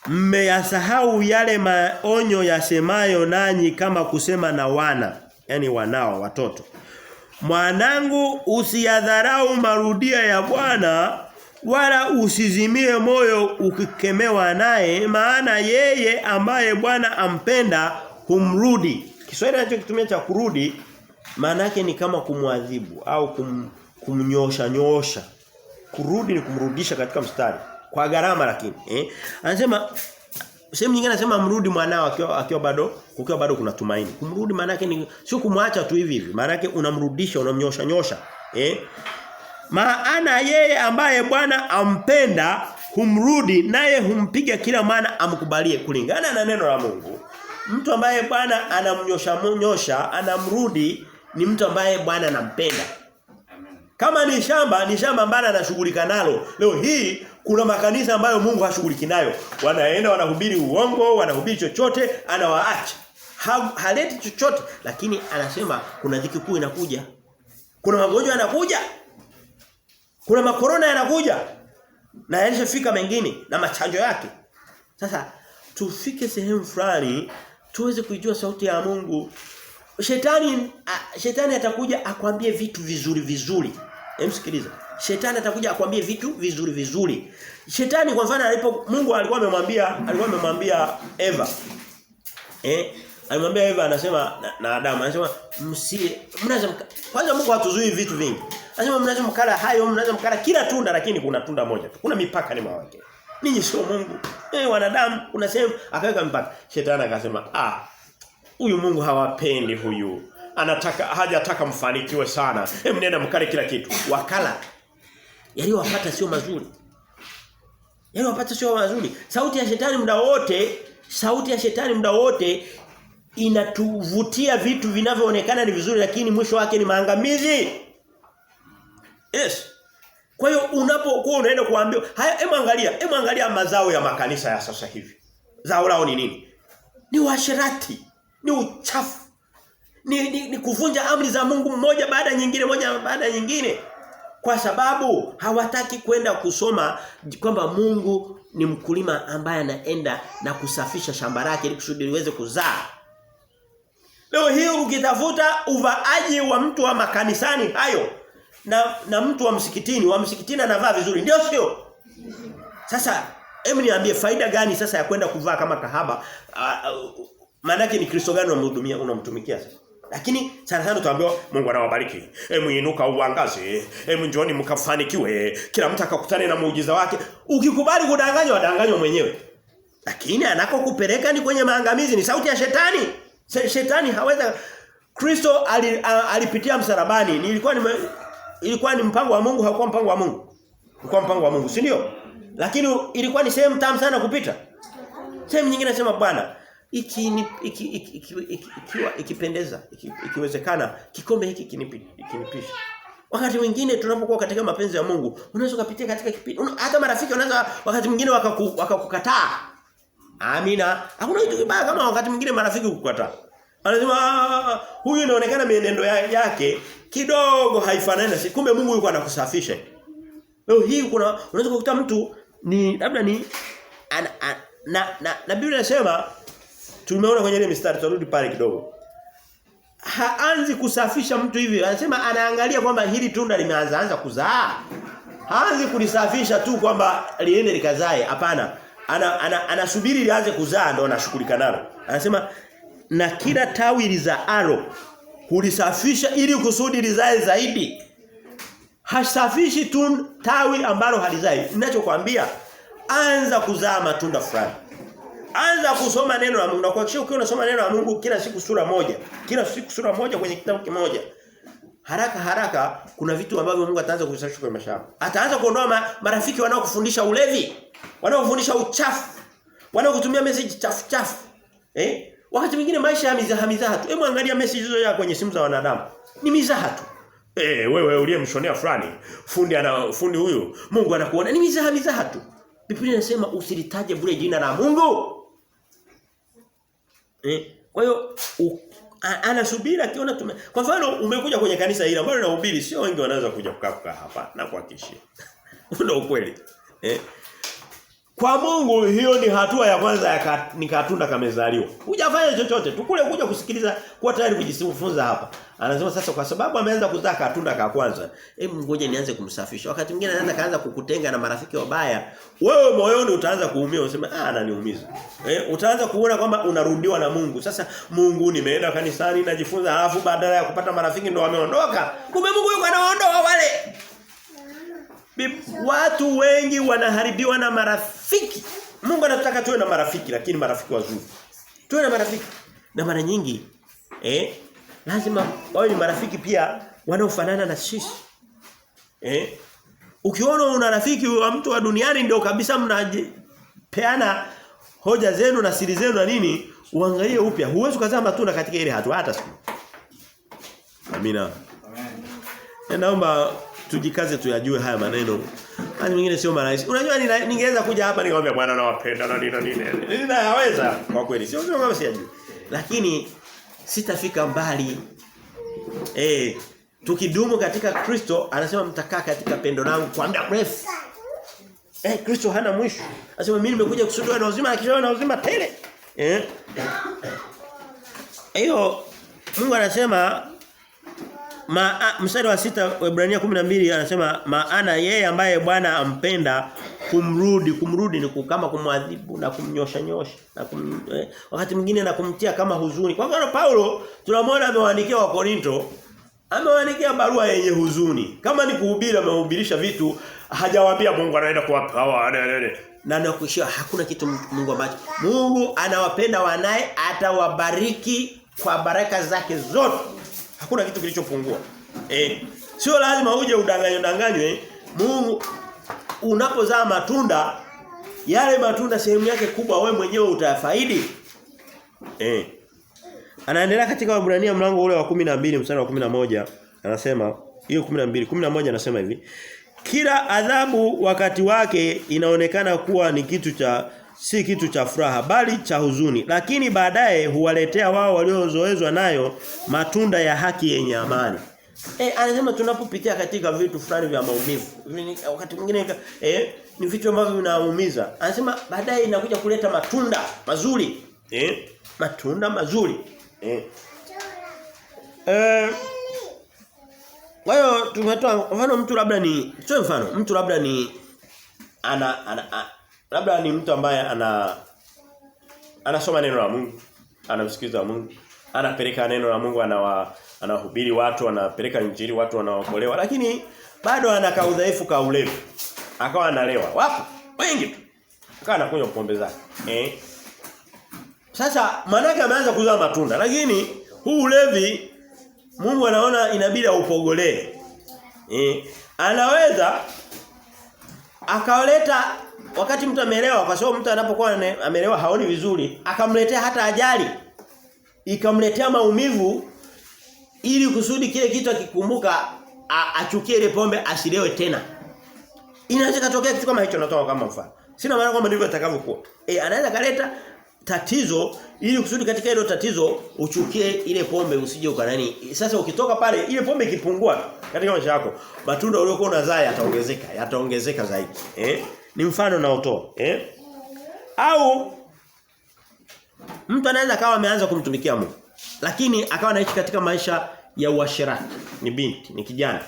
[SPEAKER 1] mmeyasahau yale maonyo yasemayo nanyi kama kusema na wana, yani wanao watoto. Mwanangu usiyadharau marudia ya Bwana wala usizimie moyo ukikemewa naye, maana yeye ambaye Bwana ampenda humrudi. Kiswahili anachokitumia cha kurudi maana yake ni kama kumwadhibu au kumnyosha. Kurudi ni kumrudisha katika mstari kwa gharama lakini anasema sehemu nyingine anasema mrudi mwanao akiwa bado kuna tumaini. Kumrudi maana yake ni sio kumwacha tu hivi. Maana yake unamrudisha, unamnyosha. Maana yeye ambaye Bwana ampenda humrudi naye humpiga kila maana amkubalie kulingana na neno la Mungu. Mtu ambaye Bwana anamnyosha, anamrudi ni mtu ambaye Bwana anampenda. Kama ni shamba ambalo anashughulika nalo. Leo hii kuna makanisa ambayo Mungu hashughuliki nayo. Wanaenda wanahubiri uongo, wanahubiri chochote, anawaacha. Haleti chochote, lakini anasema kuna dhiki kuu inakuja. Kuna magonjwa yanakuja. Kuna makorona yanakuja. Na yalishafika mengine na machanjo yake. Sasa tufike sehemu fulani tuweze kujua sauti ya Mungu. Shetani atakuja akwambie vitu vizuri. Msikiliza. Shetani atakuja akwambie vitu vizuri. Shetani kwa mfano Mungu alikuwa amemwambia Eva. Alimwambia Eva anasema na Adamu anasema kwanza Mungu hatuzuii vitu vingi. Anasema mnaweza mkala hayo, mnaweza mkala kila tunda lakini kuna tunda moja tu. Kuna mipaka ni mawake. Ninyi sio Mungu. Wanadamu kuna sehemu akaweka mipaka. Shetani akasema huyu Mungu hawapendi huyu. Hajataka mfanikiwe sana. Nenda mkale kila kitu. Wakala. Yaliyowapata sio mazuri. Sauti ya shetani muda wote inatuvutia vitu vinavyoonekana ni vizuri lakini mwisho wake ni maangamizi. Yes. Kwa hiyo unapokuwa unaenda kuambiwa, haya hebu angalia mazao ya makanisa ya sasa hivi. Zao lao ni nini? Ni uasherati, ni uchafu. Ni kuvunja amri za Mungu moja baada ya nyingine. Kwa sababu hawataki kwenda kusoma kwamba Mungu ni mkulima ambaye anaenda na kusafisha shamba lake ili kusudi liweze kuzaa. Leo hii ukitafuta uvaaji wa mtu wa makanisani hayo na mtu wa msikitini anavaa vizuri, ndio sio? Sasa Hebu niambie faida gani sasa ya kwenda kuvaa kama kahaba? Maana yake ni Kristo gani unamhudumia, unamtumikia sasa? Lakini sana sana tuambiwa Mungu anawabariki. Muinuka uangaze. Njooni mkafanikiwe. Kila mtu akakutane na muujiza wake. Ukikubali kudanganywa, wadanganywa mwenyewe. Lakini anakokupeleka ni kwenye maangamizi, ni sauti ya shetani. Shetani haweza. Kristo alipitia msalabani. Ilikuwa ni mpango wa Mungu, haukuwa mpango wa Mungu. Ilikuwa mpango wa Mungu, si ndio? Lakini ilikuwa ni sehemu tamu sana kupita. Sehemu nyingine nasema Bwana, ikipendeza, ikiwezekana kikombe hiki kinipisha. Wakati mwingine tunapokuwa katika mapenzi ya Mungu, unaweza kupitia katika kipindi. Hata marafiki wanaweza wakati mwingine wakakukataa. Amina. Hakuna kitu kibaya kama wakati mwingine marafiki kukukataa. Anasema huyu inaonekana mienendo yake kidogo haifanani na kumbe Mungu yuko anakusafisha. Leo hii unaweza kukuta mtu ni labda ni na Biblia inasema tumeona kwenye ile mistari turudi pale kidogo. Haanzi kusafisha mtu hivi. Anasema anaangalia kwamba hili tunda limeanza kuzaa. Haanzi kulisafisha tu kwamba liende likazae. Hapana. Anasubiri lianze kuzaa ndio anashughulika nalo. Anasema na kila tawi lizaalo hulisafisha ili kusudi lizae zaidi. Hasafishi tu tawi ambalo halizai. Ninachokuambia anza kuzaa matunda fulani. Anza kusoma neno la Mungu. Na kuhakikisha ukiwa unasoma neno la Mungu kila siku sura moja. Kila siku sura moja kwenye kitabu kimoja. Haraka kuna vitu ambavyo Mungu ataanza kusafisha kwenye maisha yako. Ataanza kuondoa marafiki wanaokufundisha ulevi, wanaokufundisha uchafu, wanaokutumia message chafu. Wakati mwingine maisha ya mizaha tu. Hebu angalia message hizo ya kwenye simu za wanadamu. Ni mizaha tu. Wewe uliyemshonea fulani, fundi huyu, Mungu anakuona. Ni mizaha tu. Biblia inasema usilitaje bure jina la Mungu. Kwa hiyo anasubiri akiona kwa mfano umekuja kwenye kanisa hili ambalo linahubiri, sio wengi wanaweza kuja kukaa hapa na kuhakikishia. Ndio ukweli. Kwa Mungu hiyo ni hatua ya kwanza ni katunda kamezaliwa. Hujafanya chochote, tukule kuja kusikiliza kuwa tayari kujifunza hapa. Anasema sasa kwa sababu ameanza kuzaa katunda ka kwanza, hebu ngoja nianze kumsafisha. Wakati mwingine anaanza kaanza kukutenga na marafiki wabaya, wewe moyoni utaanza kuumia, useme ananiumiza. Utaanza kuona kwamba unarudiwa na Mungu. Sasa Mungu nimeenda kanisani najifunza halafu badala ya kupata marafiki ndio wameondoka. Kumbe Mungu yuko anaondoa wale. Watu wengi wanaharibiwa na marafiki. Mungu anataka tuwe na marafiki lakini marafiki wazuri. Tuwe na marafiki. Na mara nyingi lazima wawe ni marafiki pia wanaofanana na sisi. Ukiona una rafiki wa mtu wa duniani ndio kabisa mnapeana hoja zenu na siri zenu na nini, uangalie upya. Huwezi kuzaa matunda katika ile hatua hata siku. Amina. Amen. Naomba tujikaze tuyajue haya maneno. Hadi mwingine sio marahisi. Unajua ningeweza kuja hapa nikamwambia Bwana nawapenda na nini. Ninaweza kwa kweli. Sio kama sijui. Lakini sitafika mbali. Tukidumu katika Kristo, anasema mtakaa katika pendo langu kwa muda mrefu. Kristo hana mwisho. Anasema mimi nimekuja kusudiwa na uzima na kisha na uzima tele. Hiyo Mungu anasema mstari wa 6 Waebrania 12 anasema maana yeye ambaye Bwana ampenda kumrudi ni kama kumwadhibu na kumnyosha na wakati mwingine na kumtia kama huzuni. Kwa mfano Paulo tunamwona amewaandikia wa Korinto, amewaandikia barua yenye huzuni. Kama ni kuhubiri amehubirisha vitu hajawaambia Mungu anaenda kuwapa na nakuishia hakuna kitu Mungu ambacho. Mungu anawapenda wanaye, atawabariki kwa baraka zake zote. Hakuna kitu kilichopungua. Sio lazima uje udanganywe. Mungu unapozaa matunda, yale matunda sehemu yake kubwa wewe mwenyewe utafaidi. Anaendelea katika Waebrania mlango ule wa 12 mstari wa 11 anasema hiyo 11 anasema hivi. Kila adhabu wakati wake inaonekana kuwa ni si kitu cha furaha bali cha huzuni, lakini baadaye huwaletea wao waliozoezwa nayo matunda ya haki yenye amani. Anasema tunapopitia katika vitu fulani vya maumivu, wakati mwingine ni vitu ambavyo vinaumiza. Anasema baadaye inakuja kuleta matunda mazuri. Matunda mazuri. Kwa hiyo tumetoa mfano mtu labda ni labda ni mtu ambaye anasoma neno la Mungu, anamsikiza Mungu, anapeleka neno la Mungu, anahubiri watu, anapeleka injili, watu wanaokolewa, lakini bado ana kaudhaifu ka ulevi. Akawa analewa. Wapo wengi tu. Akawa anakunywa pombe zake. Sasa manake ameanza kuzaa matunda, lakini huu ulevi Mungu anaona inabidi aupogolee. Anaweza akaleta wakati mtu amelewa, kwa sababu mtu anapokuwa amelewa haoni vizuri, akamletea hata ajali. Ikamletea maumivu ili kusudi kile kitu akikumbuka achukie ile pombe asilewe tena. Inaweza katokea kitu kama hicho, natoa kama mfano. Sina maana kwamba ndivyo itakavyokuwa. Anaweza kaleta tatizo ili kusudi katika hilo tatizo uchukie ile pombe usije ukanani. Sasa ukitoka pale ile pombe ikipungua katika maisha yako, matunda uliokuwa unazaa yataongezeka zaidi. Ni mfano naotoa. Au mtu anaweza kawa ameanza kumtumikia Mungu, lakini akawa anaishi katika maisha ya uasherati, ni binti, ni kijana.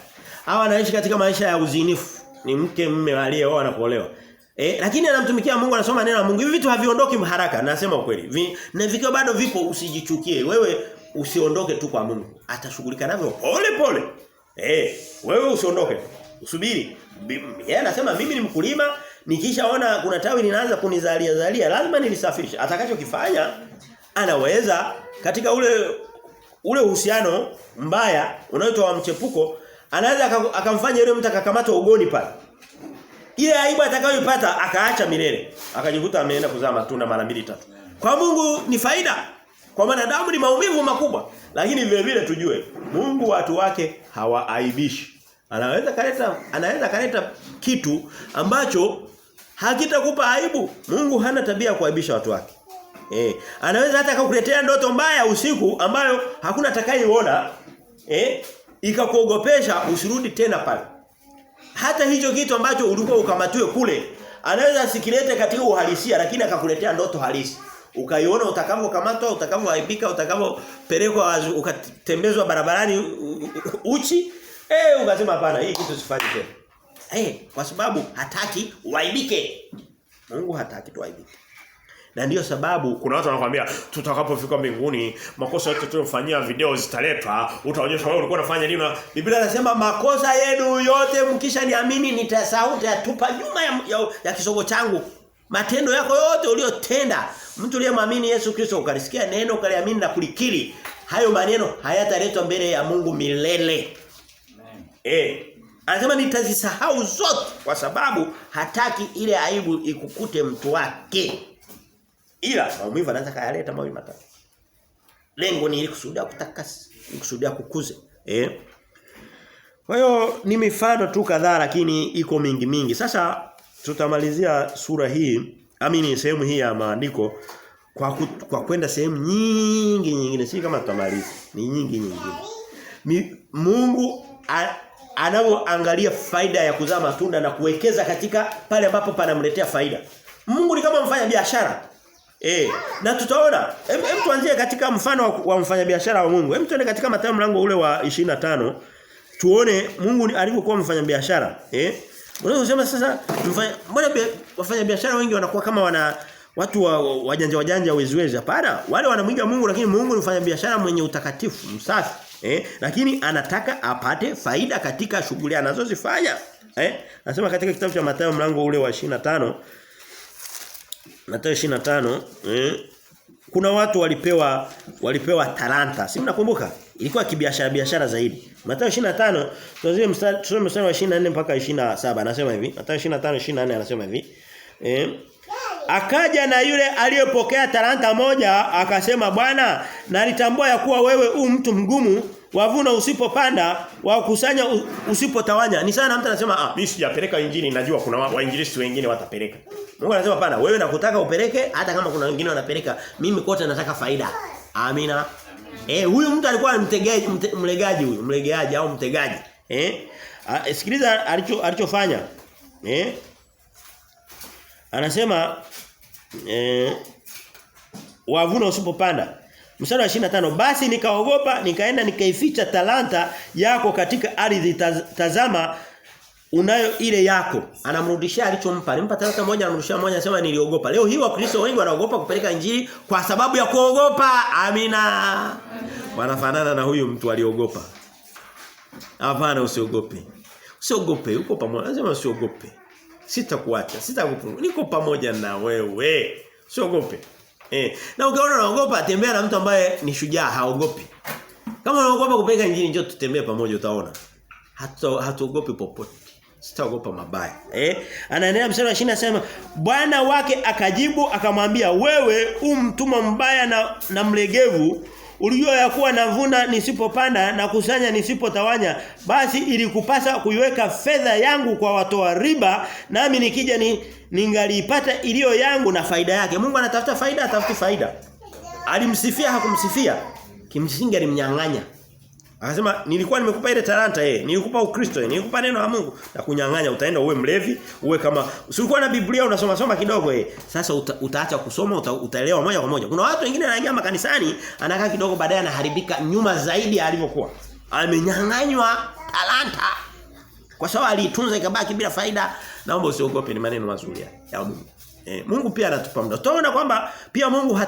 [SPEAKER 1] Au anaishi katika maisha ya uzinifu, ni mke mume aliyeoa na kuolewa. Lakini anamtumikia Mungu, anasoma neno la Mungu. Hivi vitu haviondoki haraka, nasema ukweli. Na vikiwa bado vipo usijichukie. Wewe usiondoke tu kwa Mungu. Atashughulika navyo pole pole. Wewe usiondoke. Usubiri. Yeye anasema mimi ni mkulima, nikishaona kuna tawi linaanza kunizalia lazima nilisafishe. Atakachokifanya anaweza katika ule uhusiano mbaya unaoitwa wa mchepuko, anaweza akamfanya yule mtu akakamata ugoni pale. Ile aibu atakayoipata akaacha milele. Akajikuta ameenda kuzaa matunda mara 2-3. Kwa Mungu ni faida. Kwa wanadamu ni maumivu makubwa. Lakini vile vile tujue Mungu watu wake hawaaibishi. Anaweza kaleta kitu ambacho hakitakupa aibu. Mungu hana tabia ya kuaibisha watu wake. Anaweza hata kukuletea ndoto mbaya usiku ambayo hakuna atakayeiona, ikakuogopesha usirudi tena pale. Hata hicho kitu ambacho ulikuwa ukamatiwe kule, anaweza asikilete katika uhalisia, lakini akakuletea ndoto halisi. Ukaiona utakavyokamatwa, utakavyoaibika, utakavyopelekwa, ukatembezwa barabarani uchi, ukasema hapana, hii kitu sifanye tena. Kwa sababu hataki uaibike. Mungu hataki tuaibike. Na ndiyo sababu kuna watu wanakuambia tutakapofika mbinguni makosa yote tuliyofanyia video zitaletwa, utaonyesha wewe ulikuwa unafanya nini. Biblia inasema makosa yenu yote mkishaniamini nitasahau, nitayatupa nyuma ya kisogo changu. Matendo yako yote uliyotenda, mtu aliyemwamini Yesu Kristo ukalisikia neno ukaliamini na kulikiri, hayo maneno hayataletwa mbele ya Mungu milele. Anasema nitazisahau zote kwa sababu hataki ile aibu ikukute mtu wake. Ila maumivu anaweza kayaleta mawili matatu. Lengo ni ili kusudia kutakasa, ili kusudia kukuze. Kwa hiyo ni mifano tu kadhaa lakini iko mingi. Sasa tutamalizia sura hii, sehemu hii ya maandiko kwa kwenda sehemu nyingi nyingine. Si kama tutamaliza, ni nyingi nyingine. Mungu anapoangalia faida ya kuzaa matunda na kuwekeza katika pale ambapo panamletea faida. Mungu ni kama mfanya biashara. Na tutaona tuanzie katika mfano wa mfanyabiashara wa Mungu. Tuende katika Mathayo mlango ule wa 25 tuone Mungu alivyokuwa mfanyabiashara. Unaweza kusema sasa mbona wafanyabiashara wengi wanakuwa kama watu wajanja weziwezi? Hapana, wale wanamwiga Mungu, lakini Mungu ni mfanyabiashara mwenye utakatifu, msafi. Lakini anataka apate faida katika shughuli anazozifanya. Nasema katika kitabu cha Mathayo mlango ule wa 25 Mathayo 25 kuna watu walipewa talanta. Si mnakumbuka? Ilikuwa biashara zaidi. Mathayo 25 tuanzie mstari wa 24 mpaka 27 anasema hivi. Mathayo 25:24 anasema hivi. Akaja na yule aliyepokea talanta moja akasema, Bwana, nalitambua ya kuwa wewe mtu mgumu, wavuna usipopanda, wakusanya usipotawanya. Ni sana mtu anasema mimi sijapeleka injili, najua kuna wainjilisti wengine watapeleka. Mungu anasema hapana, wewe nakutaka upeleke hata kama kuna wengine wanapeleka, mimi kote nataka faida. Amina. Huyu mtu alikuwa mlegeaji au mtegaji. Sikiliza alichofanya. Anasema wavuna usipopanda. Mstari wa 25, basi nikaogopa, nikaenda nikaificha talanta yako katika ardhi, tazama unayo ile yako, anamrudishia alichompa. Alimpa talanta moja, anamrudishia moja, anasema niliogopa. Leo hii Wakristo wengi wanaogopa kupeleka injili kwa sababu ya kuogopa. Amina. Wanafanana na huyu mtu aliogopa. Hapana, usiogope. Usiogope, uko pamoja. Lazima usiogope. Sitakuacha, sitakupunguza. Niko pamoja na wewe. Usiogope. Na ukiona unaogopa, tembea na mtu ambaye ni shujaa, haogopi. Kama unaogopa kupeleka injili, njoo tutembee pamoja, utaona. Hatuogopi popote. Sitaogopa mabaya. Anaendelea mstari wa 20 anasema bwana wake akajibu akamwambia, wewe mtumwa mbaya na mlegevu, ulijua ya kuwa navuna nisipopanda na kusanya nisipotawanya, basi ilikupasa kuiweka fedha yangu kwa watoa riba, nami nikija ningaliipata iliyo yangu na faida yake. Mungu anatafuta faida, atafuti faida. Alimsifia hakumsifia, kimsingi alimnyang'anya. Akasema nilikuwa nimekupa ile talanta nilikupa Ukristo nilikupa neno la Mungu na kunyang'anya, utaenda uwe mlevi, uwe kama usilikuwa na Biblia unasoma kidogo sasa utaacha kusoma, utaelewa moja kwa moja. Kuna watu wengine wanaingia makanisani, anakaa kidogo baadaye anaharibika nyuma zaidi alivyokuwa. Amenyang'anywa talanta kwa sababu aliitunza ikabaki bila faida. Naomba usiogope, ni maneno mazuri ya Mungu. Mungu pia anatupa muda. Tunaona kwamba pia Mungu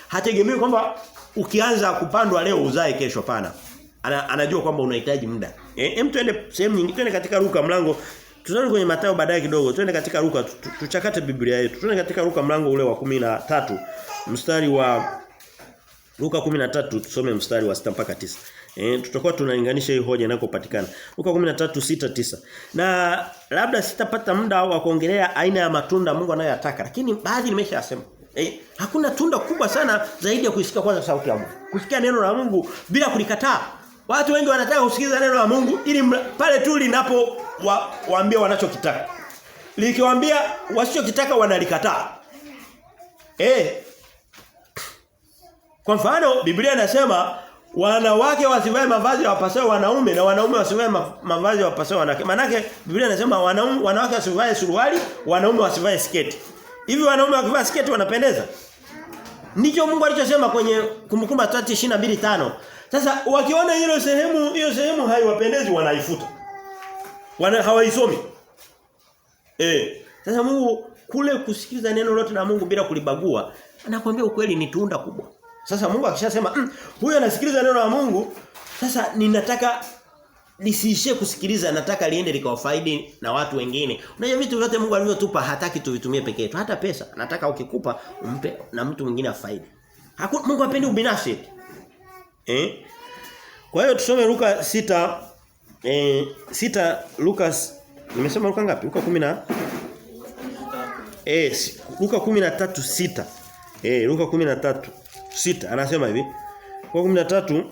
[SPEAKER 1] hategemei kwamba ukianza kupandwa leo uzae kesho, pana. Anajua kwamba unahitaji muda. Twende sehemu nyingine, twende katika Luka mlango. Tuzani kwenye Mathayo baadaye kidogo. Twende katika Luka, tuchakate Biblia yetu. Twende katika Luka mlango ule wa 13. Mstari wa Luka 13 tusome mstari wa 6 mpaka 9. Tutakuwa tunalinganisha hii hoja inakopatikana. Luka 13:6-9. Na labda sitapata muda wa kuongelea aina ya matunda Mungu anayoyataka, lakini baadhi nimeshasema. Hakuna tunda kubwa sana zaidi ya kuisikia kwanza sauti ya Mungu. Kusikia neno la Mungu bila kulikataa. Watu wengi wanataka kusikiza neno la Mungu ili pale tu linapo waambia wanachokitaka. Likiwaambia wasichokitaka wanalikataa. Kwa mfano Biblia inasema wanawake wasivae mavazi ya wapasao wanaume na wanaume wasivae mavazi ya wapasao wanawake. Maana yake Biblia inasema wanawake wasivae suruali, wanaume wasivae sketi. Hivi wanaume wakivaa sketi wanapendeza? Ndicho Mungu alichosema kwenye Kumbukumbu 22:5. Sasa wakiona hiyo sehemu haiwapendezi wanaifuta. Hawaisomi. Sasa Mungu kule kusikiza neno lote la Mungu bila kulibagua, anakuambia ukweli ni tunda kubwa. Sasa Mungu akishasema, huyu anasikiliza neno la Mungu, sasa ninataka lisiishie kusikiliza, nataka liende likawafaidi na watu wengine. Unajua vitu vyote Mungu alivyotupa hataki tuvitumie peke yetu. Hata pesa anataka ukikupa umpe na mtu mwingine afaidi. Mungu hapendi ubinafsi. Kwa hiyo tusome Luka 6 Lucas, nimesema Luka ngapi? Luka 10 Luka 13:6. Luka 13:6 anasema hivi. Kwa 13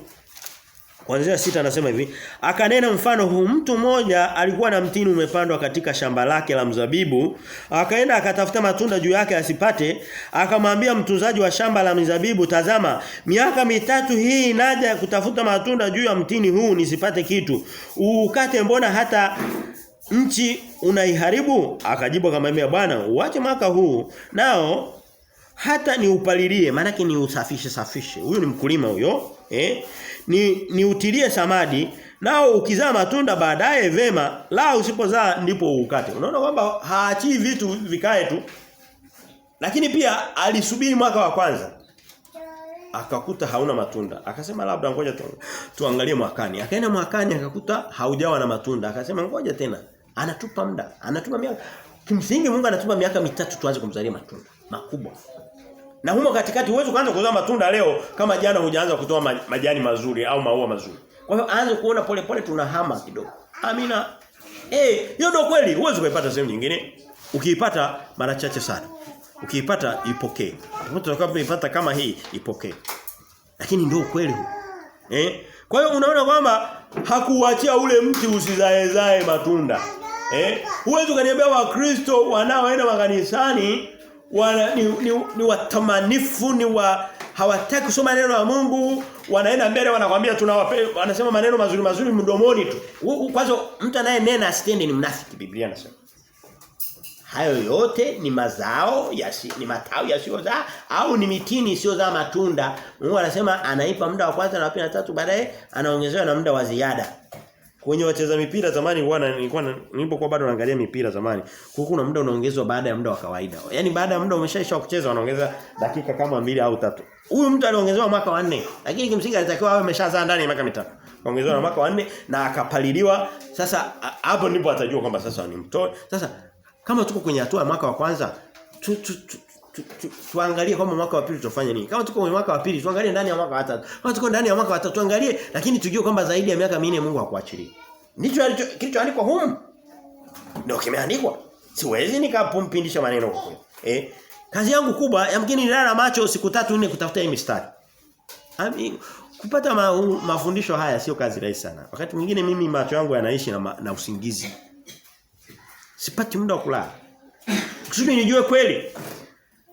[SPEAKER 1] kuanzia 6 anasema hivi, akanena mfano huu, mtu mmoja alikuwa na mtini umepandwa katika shamba lake la mzabibu, akaenda akatafuta matunda juu yake asipate, akamwambia mtunzaji wa shamba la mzabibu, tazama, miaka 3 hii naja kutafuta matunda juu ya mtini huu nisipate kitu. Ukate mbona hata nchi unaiharibu? Akajibu akamwambia, bwana, uache mwaka huu nao hata ni upalilie, maana yake ni safishe. Huyu ni mkulima huyo, ni utilie samadi, nao ukizaa matunda baadaye vema, la usipozaa ndipo ukate. Unaona kwamba haachii vitu vikae tu. Lakini pia alisubiri mwaka wa kwanza. Akakuta hauna matunda. Akasema labda ngoja tuangalie mwakani. Akaenda mwakani akakuta haujawa na matunda. Akasema ngoja tena. Anatupa muda. Anatupa miaka. Kimsingi Mungu anatupa miaka 3 tuanze kumzalia matunda makubwa. Na humo katikati huwezi kuanza kuzaa matunda leo kama jana hujaanza kutoa majani mazuri au maua mazuri. Kwa hiyo aanze kuona pole tunahama kidogo. Amina. Hiyo ndio kweli. Huwezi kuipata sehemu nyingine. Ukiipata mara chache sana. Ukiipata ipokee. Utakapoipata kama hii ipokee. Lakini ndio kweli. Kwa hiyo unaona kwamba hakuachia ule mti usizaezae matunda. Huwezi kuniambia Wakristo wanaoenda makanisani ni watamanifu, hawataki kusoma neno la Mungu, wanaenda mbele wanakuambia wanasema maneno mazuri mdomoni tu. Kwanza mtu anayenena asitende ni mnafiki, Biblia inasema. Hayo yote ni mazao ni matawi yasiyozaa au ni mitini isiyozaa matunda. Mungu anasema anaipa muda wa kwanza na wa pili na tatu, baadaye anaongezewa na muda wa ziada. kwenye wacheza mipira zamani nilipokuwa bado naangalia mipira zamani. Kuna muda unaongezwa baada ya muda wa kawaida. Yaani baada ya muda umeshaisha kucheza wanaongeza dakika kama 2 au 3. Huyu mtu aliongezewa mwaka wa 4, lakini kimsingi alitakiwa awe ameshazaa ndani ya miaka 3. Kaongezewa na mwaka wa 4 na akapaliliwa. Sasa hapo ndipo atajua kwamba sasa ni mtoto. Sasa kama tuko kwenye hatua ya mwaka wa kwanza tuangalie kama mwaka wa pili tutafanya nini. Kama tuko kwenye mwaka wa pili tuangalie ndani ya mwaka wa 3. Kama tuko ndani ya mwaka wa 3 tuangalie, lakini tujue kwamba zaidi ya miaka 4 Mungu hakuachilia. Ndicho kilichoandikwa humu. Ndio kimeandikwa. Siwezi nikapompindisha maneno huko. Kazi yangu kubwa yamkini nilala macho siku 3-4 kutafuta hii mistari. Kupata mafundisho haya sio kazi rahisi sana. Wakati mwingine mimi macho yangu yanaishi na usingizi. Sipati muda wa kulala. Kusudi nijue kweli.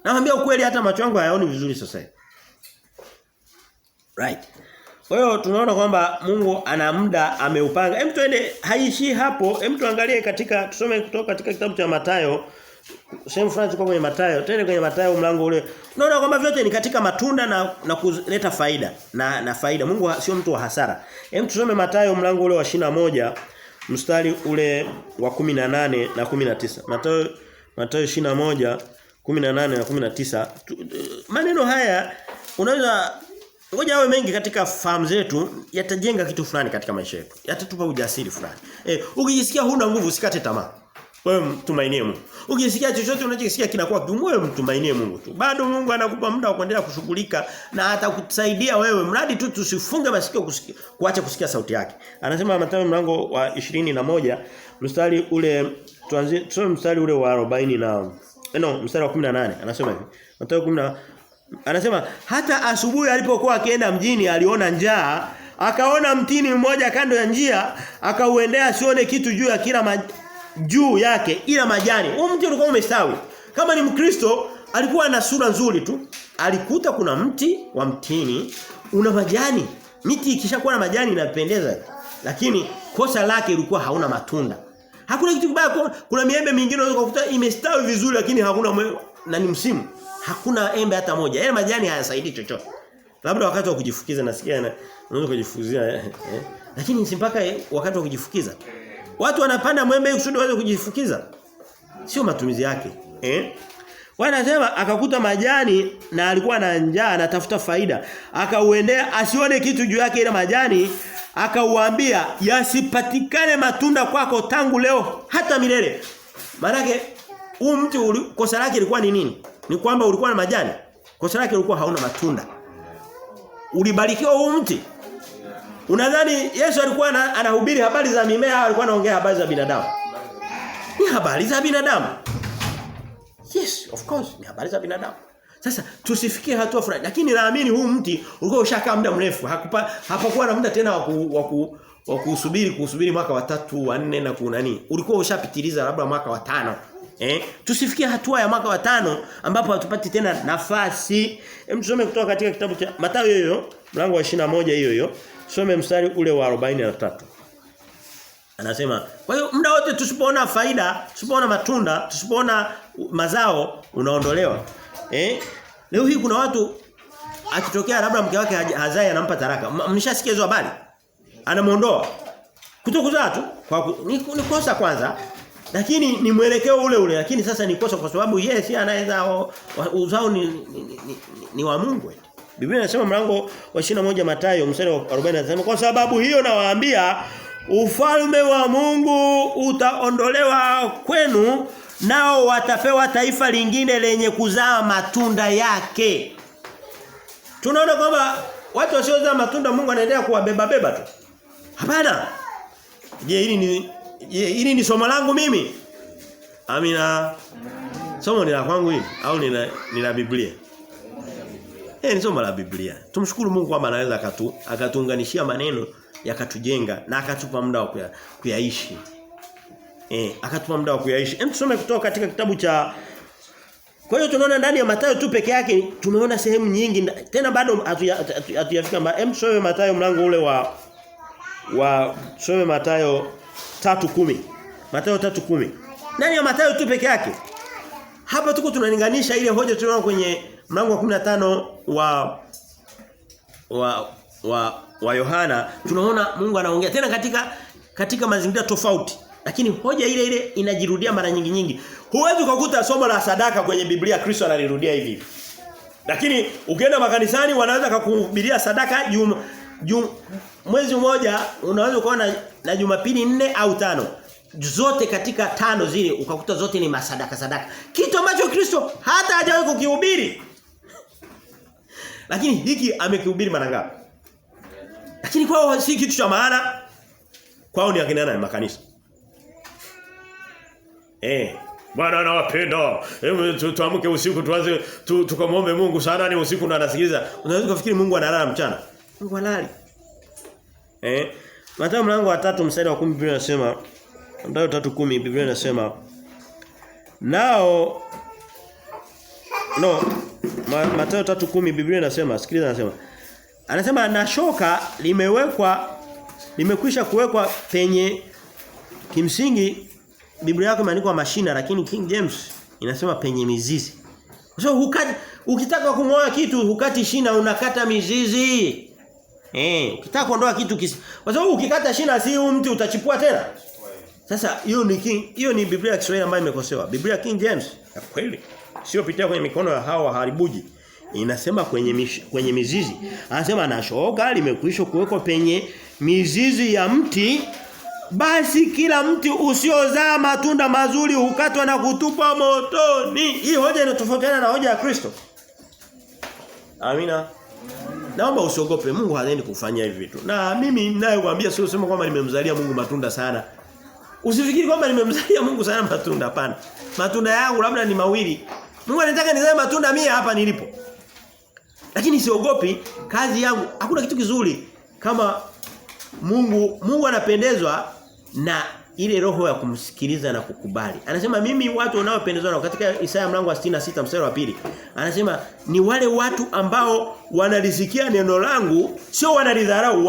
[SPEAKER 1] Naambia ukweli hata macho yangu hayaoni vizuri sasa hivi. Right. Kwa hiyo tunaona kwamba Mungu ana muda ameupanga. Hem tuende haishi hapo. Hem tuangalie tusome kutoka katika kitabu cha Mathayo. Sehemu fulani tuko kwenye Mathayo. Twende kwenye Mathayo mlango ule. Unaona kwamba vyote ni katika matunda na kuleta faida na faida. Mungu sio mtu wa hasara. Hem tusome Mathayo mlango ule wa 21 mstari ule wa 18 na 19. Mathayo 21 18 na 19. Maneno haya unaweza ngoja awe mengi katika fahamu zetu yatajenga kitu fulani katika maisha yetu. Yatatupa ujasiri fulani. Ukijisikia huna nguvu usikate tamaa. Wewe mtumainie Mungu. Ukisikia chochote unachosikia kinakuwa kigumu, wewe mtumainie Mungu tu. Bado Mungu anakupa muda wa kuendelea kushughulika na atakusaidia wewe mradi tu tusifunge masikio kuacha kusikia sauti yake. Anasema Mathayo mlango wa 21 mstari ule tusome mstari ule wa 40 na mstari wa 18 anasema hivi. Mathayo 10 anasema hata asubuhi alipokuwa akienda mjini aliona njaa, akaona mtini mmoja kando ya njia, akauendea asione kitu juu yake ila majani. Huo mti ulikuwa umestawi. Kama ni Mkristo alikuwa na sura nzuri tu. Alikuta kuna mti wa mtini una majani. Miti ikishakuwa na majani inapendeza. Lakini kosa lake ilikuwa hauna matunda. Hakuna kitu kibaya kuna miembe mingine unaweza kukuta imestawi vizuri lakini hakuna na ni msimu. Hakuna embe hata moja. Yale majani hayasaidii chochote. Labda wakati wa kujifukiza nasikia unaweza kujifukizia lakini si mpaka wakati wa kujifukiza. Watu wanapanda mwembe kusudi waweze kujifukiza. Sio matumizi yake. Wanasema akakuta majani na alikuwa na njaa anatafuta faida. Akauendea asione kitu juu yake ila majani, akauambia yasipatikane matunda kwako tangu leo hata milele. Maana yake huu mti kosa lake ilikuwa ni nini? Ni kwamba ulikuwa na majani. Kosa lake ulikuwa hauna matunda. Ulibarikiwa huu mti. Unadhani Yesu alikuwa anahubiri habari za mimea au alikuwa anaongea habari za binadamu? Ni habari za binadamu. Yes, of course, ni habari za binadamu. Sasa tusifikie hatua fulani, lakini naamini huu mti ulikuwa ushakaa muda mrefu. Hapakuwa na muda tena wa kusubiri mwaka wa 3, wa 4 na kunani. Ulikuwa ushapitiliza labda mwaka wa 5. Tusifikie hatua ya mwaka wa 5 ambapo hatupati tena nafasi. Tusome kutoka katika kitabu cha Mathayo hiyo, mlango wa 21 hiyo. Tusome mstari ule wa 43. Anasema, kwa hiyo muda wote tusipoona faida, tusipoona matunda, tusipoona mazao unaondolewa. Leo hii kuna watu akitokea labda mke wake hazai anampa taraka. Mnishasikia hizo habari? Anamuondoa. Kutokuzaa tu ni kosa kwanza. Lakini ni mwelekeo ule lakini sasa ni kosa kwa sababu yeye si anaweza uzao ni wa Mungu. Biblia inasema mlango wa 21 Mathayo mstari wa 40 anasema kwa sababu hiyo nawaambia ufalme wa Mungu utaondolewa kwenu nao watapewa taifa lingine lenye kuzaa matunda yake. Tunaona kwamba watu wasiozaa matunda Mungu anaendelea kuwabeba tu. Hapana. Je, hili ni somo langu mimi? Amina. Somo ni la kwangu hili au ni la Biblia? Ni somo la Biblia. Tumshukuru Mungu kwamba anaweza akatuunganishia maneno yakatujenga na akatupa muda wa kuyaishi. Akatupa muda wa kuyaishi. Tusome kutoka katika kitabu cha. Kwa hiyo tunaona ndani ya Mathayo tu peke yake tumeona sehemu nyingi tena bado hatujafika mbali. Tusome Mathayo mlango ule tusome Mathayo 3:10. Mathayo 3:10. Ndani ya Mathayo tu peke yake. Hapa tuko tunalinganisha ile hoja tunaona kwenye mlango wa 15 wa Yohana. Tunaona Mungu anaongea tena katika katika mazingira tofauti. Lakini hoja ile ile inajirudia mara nyingi. Huwezi kukuta somo la sadaka kwenye Biblia Kristo analirudia hivi. Lakini ukienda makanisani wanaweza kukuhubiria sadaka mwezi mmoja unaweza kuona na Jumapili 4 au 5. Zote katika 5 zile ukakuta zote ni sadaka. Kitu ambacho Kristo hata hajawahi kukihubiri. Lakini hiki amekihubiri mara ngapi? Lakini kwao si kitu cha maana. Kwao ni akina nani makanisa? Bwana anawapenda. Tuamke usiku tuanze tukamwombe Mungu sana ni usiku ndo anasikiliza. Unaweza kufikiri Mungu analala mchana. Mungu halali. Mathayo mlango wa 3 mstari wa 10 Biblia inasema Mathayo 3:10 Biblia inasema Mathayo 3:10 Biblia inasema sikiliza anasema. Anasema na shoka limekwisha kuwekwa penye kimsingi Biblia yako imeandikwa mashina lakini King James inasema penye mizizi. So ukitaka kung'oa kitu hukati shina unakata mizizi. Ukitaka kuondoa kitu kwa sababu ukikata shina si mti utachipua tena. Sasa hiyo ni Biblia ya Kiswahili ambayo imekosewa. Biblia King James ya kweli sio pitia kwenye mikono ya hawa haribuji. Inasema kwenye mizizi. Anasema na shoka limekwisha kuwekwa penye mizizi ya mti. Basi kila mti usiozaa matunda mazuri hukatwa na kutupwa motoni. Hii hoja inatofautiana na hoja ya Kristo. Amina. Naomba usiogope, Mungu haendi kufanya hivi vitu. Na mimi ninayokuambia sio sema kwamba nimemzalia Mungu matunda sana. Usifikiri kwamba nimemzalia Mungu sana matunda, hapana. Matunda yangu labda ni mawili. Mungu anataka nizae matunda 100 hapa nilipo. Lakini siogopi, kazi yangu hakuna kitu kizuri kama Mungu anapendezwa na ile roho ya kumsikiliza na kukubali. Anasema mimi watu wanaopendezwa na katika Isaya mlango wa 66 mstari wa 2. Anasema ni wale watu ambao wanalisikia neno langu sio wanalidharau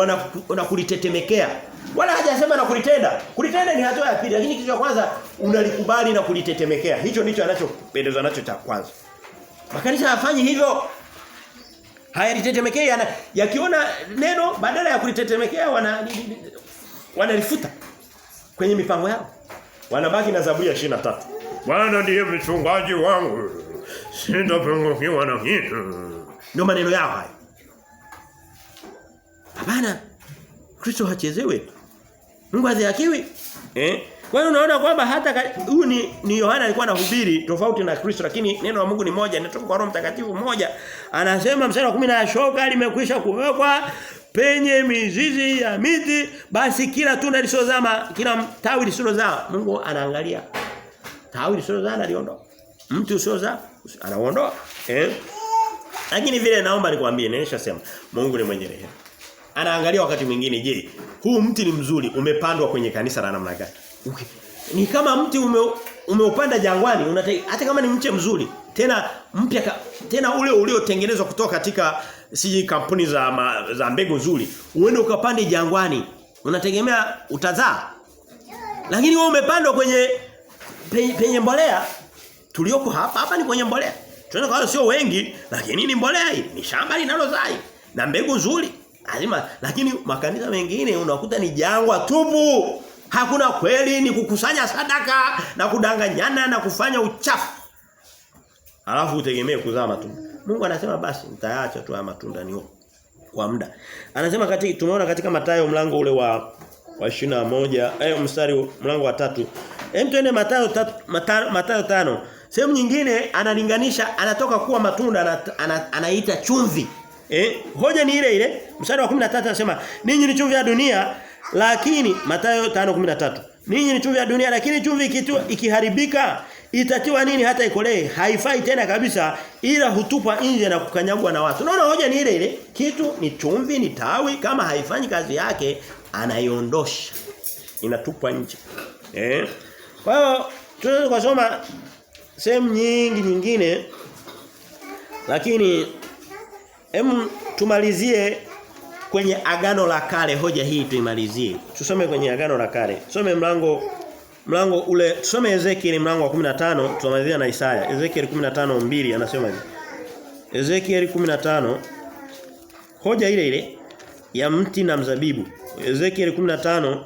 [SPEAKER 1] wanakulitetemekea. Wala hajasema na kulitenda. Kulitenda ni hatua ya pili lakini kitu cha kwanza unalikubali na kulitetemekea. Hicho ndicho anachopendezwa nacho cha kwanza. Makanisa hayafanyi hivyo. Hayalitetemekei yakiona neno badala ya kulitetemekea wanalifuta kwenye mipango yao. Wanabaki na Zaburi ya 23. Bwana ndiye mchungaji wangu. Sitapungukiwa na kitu. Ndio maneno yao haya. Hapana. Kristo hachezewe. Mungu hazihakiwi. Kwa hiyo unaona kwamba hata huyu ni Yohana alikuwa anahubiri tofauti na Kristo lakini neno la Mungu ni moja linatoka kwa Roho Mtakatifu mmoja. Anasema mstari wa 10 na shoka limekwisha kuwekwa penye mizizi ya miti basi kila tunda lisozama kila tawi lisilozaa Mungu anaangalia. Tawi lisilozaa analiondoa. Mti usiozaa anaondoa. Lakini vile naomba nikwambie nimeshasema Mungu ni mwenye rehema. Anaangalia wakati mwingine je, huu mti ni mzuri umepandwa kwenye kanisa la namna gani? Ni kama mti umeupanda jangwani hata kama ni mche mzuri tena mpya tena ule uliotengenezwa kutoka katika kampuni za mbegu nzuri uende ukapande jangwani unategemea utazaa lakini wewe umepandwa kwenye penye mbolea tulioko hapa ni kwenye mbolea tunaona kwa sio wengi lakini ni mbolea hii ni shamba linalozaa na mbegu nzuri lazima lakini makanisa mengine unakuta ni jangwa tupu hakuna kweli ni kukusanya sadaka na kudanganyana na kufanya uchafu alafu utegemee kuzaa matunda Mungu anasema basi nitaacha tu haya matunda ni kwa muda anasema tumeona katika Mathayo mlango ule wa 21 mstari mlango wa 3 twende Mathayo 5 sehemu nyingine analinganisha anatoka kuwa matunda anaita chumvi hoja ni ile ile mstari wa 13 anasema ninyi ni chumvi ya dunia lakini Mathayo 5:13 ninyi ni chumvi ya dunia lakini chumvi ikiharibika itatiwa nini hata ikolee haifai tena kabisa ila hutupwa nje na kukanyagwa na watu unaona hoja ni ile ile kitu ni chumvi ni tawi kama haifanyi kazi yake anaiondosha inatupwa nje kwa hiyo tunaweza kusoma sehemu nyingine lakini tumalizie kwenye Agano la Kale hoja hii tuimalizie. Tusome kwenye Agano la Kale. Tusome mlango ule, tusome Ezekiel mlango wa 15, tumalizia na Isaya. Ezekiel 15:2 anasema hivi. Ezekiel 15 hoja ile ile ya mti na mzabibu. Ezekiel 15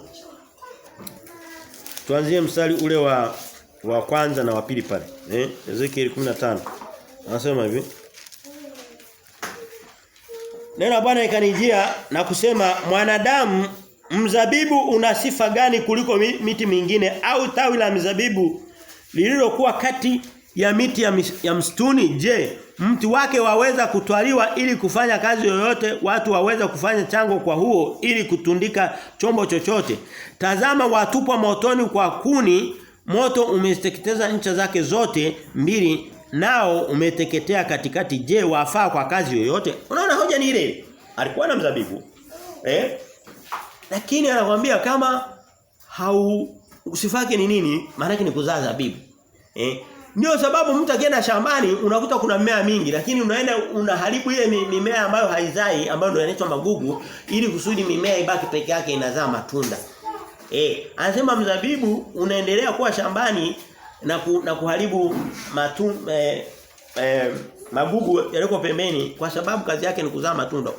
[SPEAKER 1] Tuanzie mstari ule wa kwanza na wa pili pale. Ezekiel 15. Anasema hivi. Neno la Bwana ikanijia na kusema, mwanadamu, mzabibu una sifa gani kuliko miti mingine, au tawi la mzabibu lililokuwa kati ya miti ya msituni? Je, mti wake waweza kutwaliwa ili kufanya kazi yoyote? Watu waweza kufanya chango kwa huo ili kutundika chombo chochote? Tazama, watupwa motoni kwa kuni, moto umeteketeza ncha zake zote mbili, nao umeteketea katikati. Je, wafaa kwa kazi yoyote? Unaona hoja ni ile. Alikuwa na mzabibu. Lakini anakuambia kama usifake ni nini? Maana yake ni kuzaa zabibu. Ndio sababu mtu akienda shambani unakuta kuna mimea mingi, lakini unaenda unaharibu ile mimea ambayo haizai, ambayo ndio inaitwa magugu, ili kusudi mimea ibaki peke yake inazaa matunda. Anasema mzabibu unaendelea kuwa shambani na kuharibu magugu yaliko pembeni, kwa sababu kazi yake ni kuzaa matunda.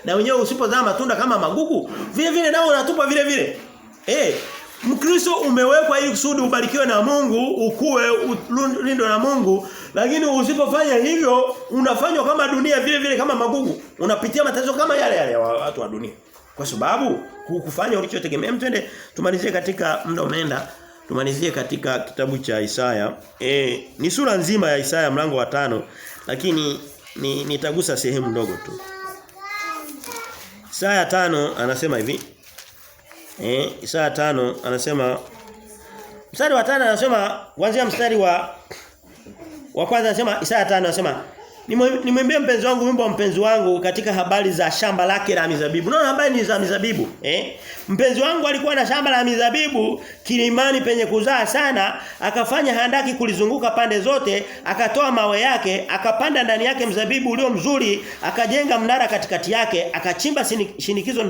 [SPEAKER 1] Na wenyewe usipozaa matunda kama magugu, vile vile nao unatupa vile vile. Mkristo umewekwa ili kusudi ubarikiwe na Mungu, ukue ulindwe na Mungu, lakini usipofanya hivyo unafanywa kama dunia vile vile, kama magugu. Unapitia matatizo kama yale ya watu wa dunia. Kwa sababu hukufanya ulichotegemea. Twende tumalizie katika muda umeenda. Tumalizie katika kitabu cha Isaya. Ni sura nzima ya Isaya mlango wa 5, lakini nitagusa sehemu ndogo tu. Isaya 5 anasema hivi. Isaya 5 anasema, mstari wa 5 anasema, kuanzia mstari wa kwanza anasema, Isaya 5 anasema, nimwambie mpenzi wangu wimbo wa mpenzi wangu katika habari za shamba lake la mizabibu. Unaona habari ni za mizabibu. Mpenzi wangu alikuwa na shamba la mizabibu kilimani penye kuzaa sana, akafanya handaki kulizunguka pande zote, akatoa mawe yake, akapanda ndani yake mzabibu ulio mzuri, akajenga mnara katikati yake, akachimba shinikizo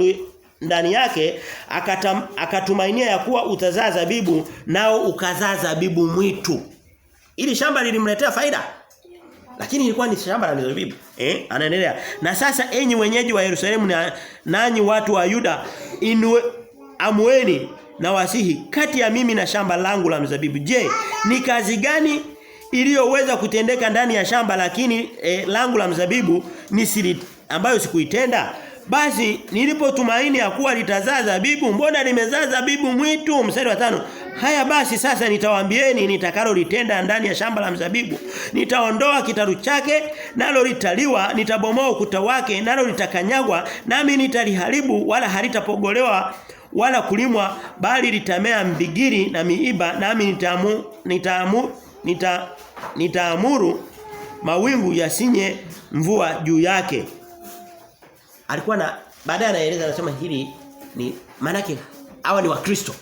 [SPEAKER 1] ndani yake, akatumainia ya kuwa utazaa zabibu, nao ukazaa zabibu mwitu. Ili shamba lilimletea faida, lakini ilikuwa ni shamba la mizabibu. Anaendelea. Na sasa enyi wenyeji wa Yerusalemu nanyi watu wa Yuda, amueni na wasihi kati ya mimi na shamba langu la mizabibu. Je, ni kazi gani iliyoweza kutendeka ndani ya shamba lakini langu la mizabibu ambayo sikuitenda? Basi nilipotumaini ya kuwa litazaa zabibu, mbona limezaa zabibu mwitu? Mstari wa 5. Haya basi sasa nitawaambieni nitakalo litenda ndani ya shamba la mzabibu. Nitaondoa kitaru chake, nalo litaliwa, nitabomoa ukuta wake, nalo litakanyagwa, nami nitaliharibu, wala halitapogolewa wala kulimwa, bali litamea mbigiri na miiba, nami nitaamuru mawingu yasinye mvua juu yake. Alikuwa na baadaye anaeleza, anasema hili ni maana yake hawa ni Wakristo.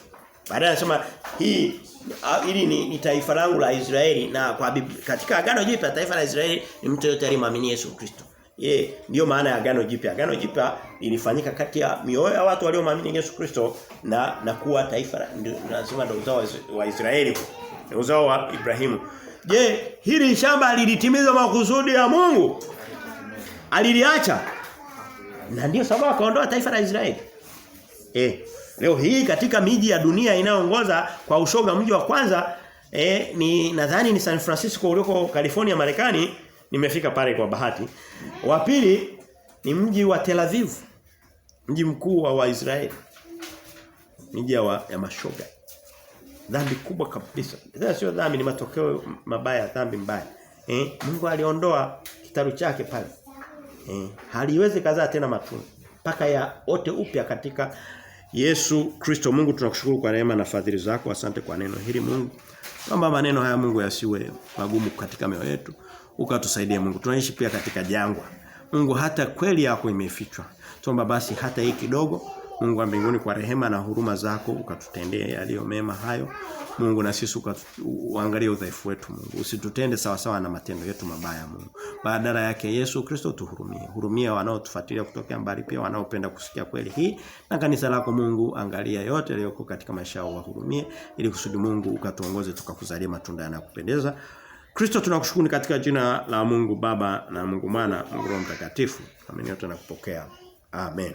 [SPEAKER 1] Baadaye anasema hili ni taifa langu la Israeli, na katika agano jipya taifa la Israeli ni mtu yote aliyemwamini Yesu Kristo. Ndio maana ya agano jipya. Agano jipya ilifanyika kati ya mioyo ya watu waliomwamini Yesu Kristo na kuwa taifa, nasema ndio uzao wa Israeli, ndio uzao wa Ibrahimu. Je, hili shamba lilitimiza makusudi ya Mungu? Aliliacha? Na ndio sababu akaondoa taifa la Israeli. Leo hii katika miji ya dunia inayoongoza kwa ushoga, mji wa kwanza nadhani ni San Francisco ulioko California, Marekani. Nimefika pale kwa bahati. Wa pili ni mji wa Tel Aviv, mji mkuu wa Israeli. Miji ya mashoga. Dhambi kubwa kabisa. Sio dhambi, ni matokeo mabaya, dhambi mbaya. Mungu aliondoa kitaru chake pale. Haliwezi kazaa tena matunda mpaka yaote upya katika Yesu Kristo. Mungu tunakushukuru kwa neema na fadhili zako. Asante kwa neno hili Mungu. Naomba maneno haya Mungu yasiwe magumu katika mioyo yetu. Ukatusaidie Mungu. Tunaishi pia katika jangwa. Mungu, hata kweli yako imefichwa. Tuomba basi hata hii kidogo, Mungu wa mbinguni, kwa rehema na huruma zako ukatutendee yaliyo mema hayo. Mungu, na sisi uangalie udhaifu wetu Mungu. Usitutende sawa sawa na matendo yetu mabaya Mungu. Badala yake Yesu Kristo tuhurumie. Hurumia wanaotufuatilia kutoka mbali, pia wanaopenda kusikia kweli hii. Na kanisa lako Mungu, angalia yote yaliyoko katika maisha yao, wahurumie ili kusudi Mungu ukatuongoze tukakuzalia matunda yanayokupendeza. Kristo, tunakushukuru katika jina la Mungu Baba na Mungu Mwana, Mungu Roho Mtakatifu. Ameni yote na kupokea. Amen.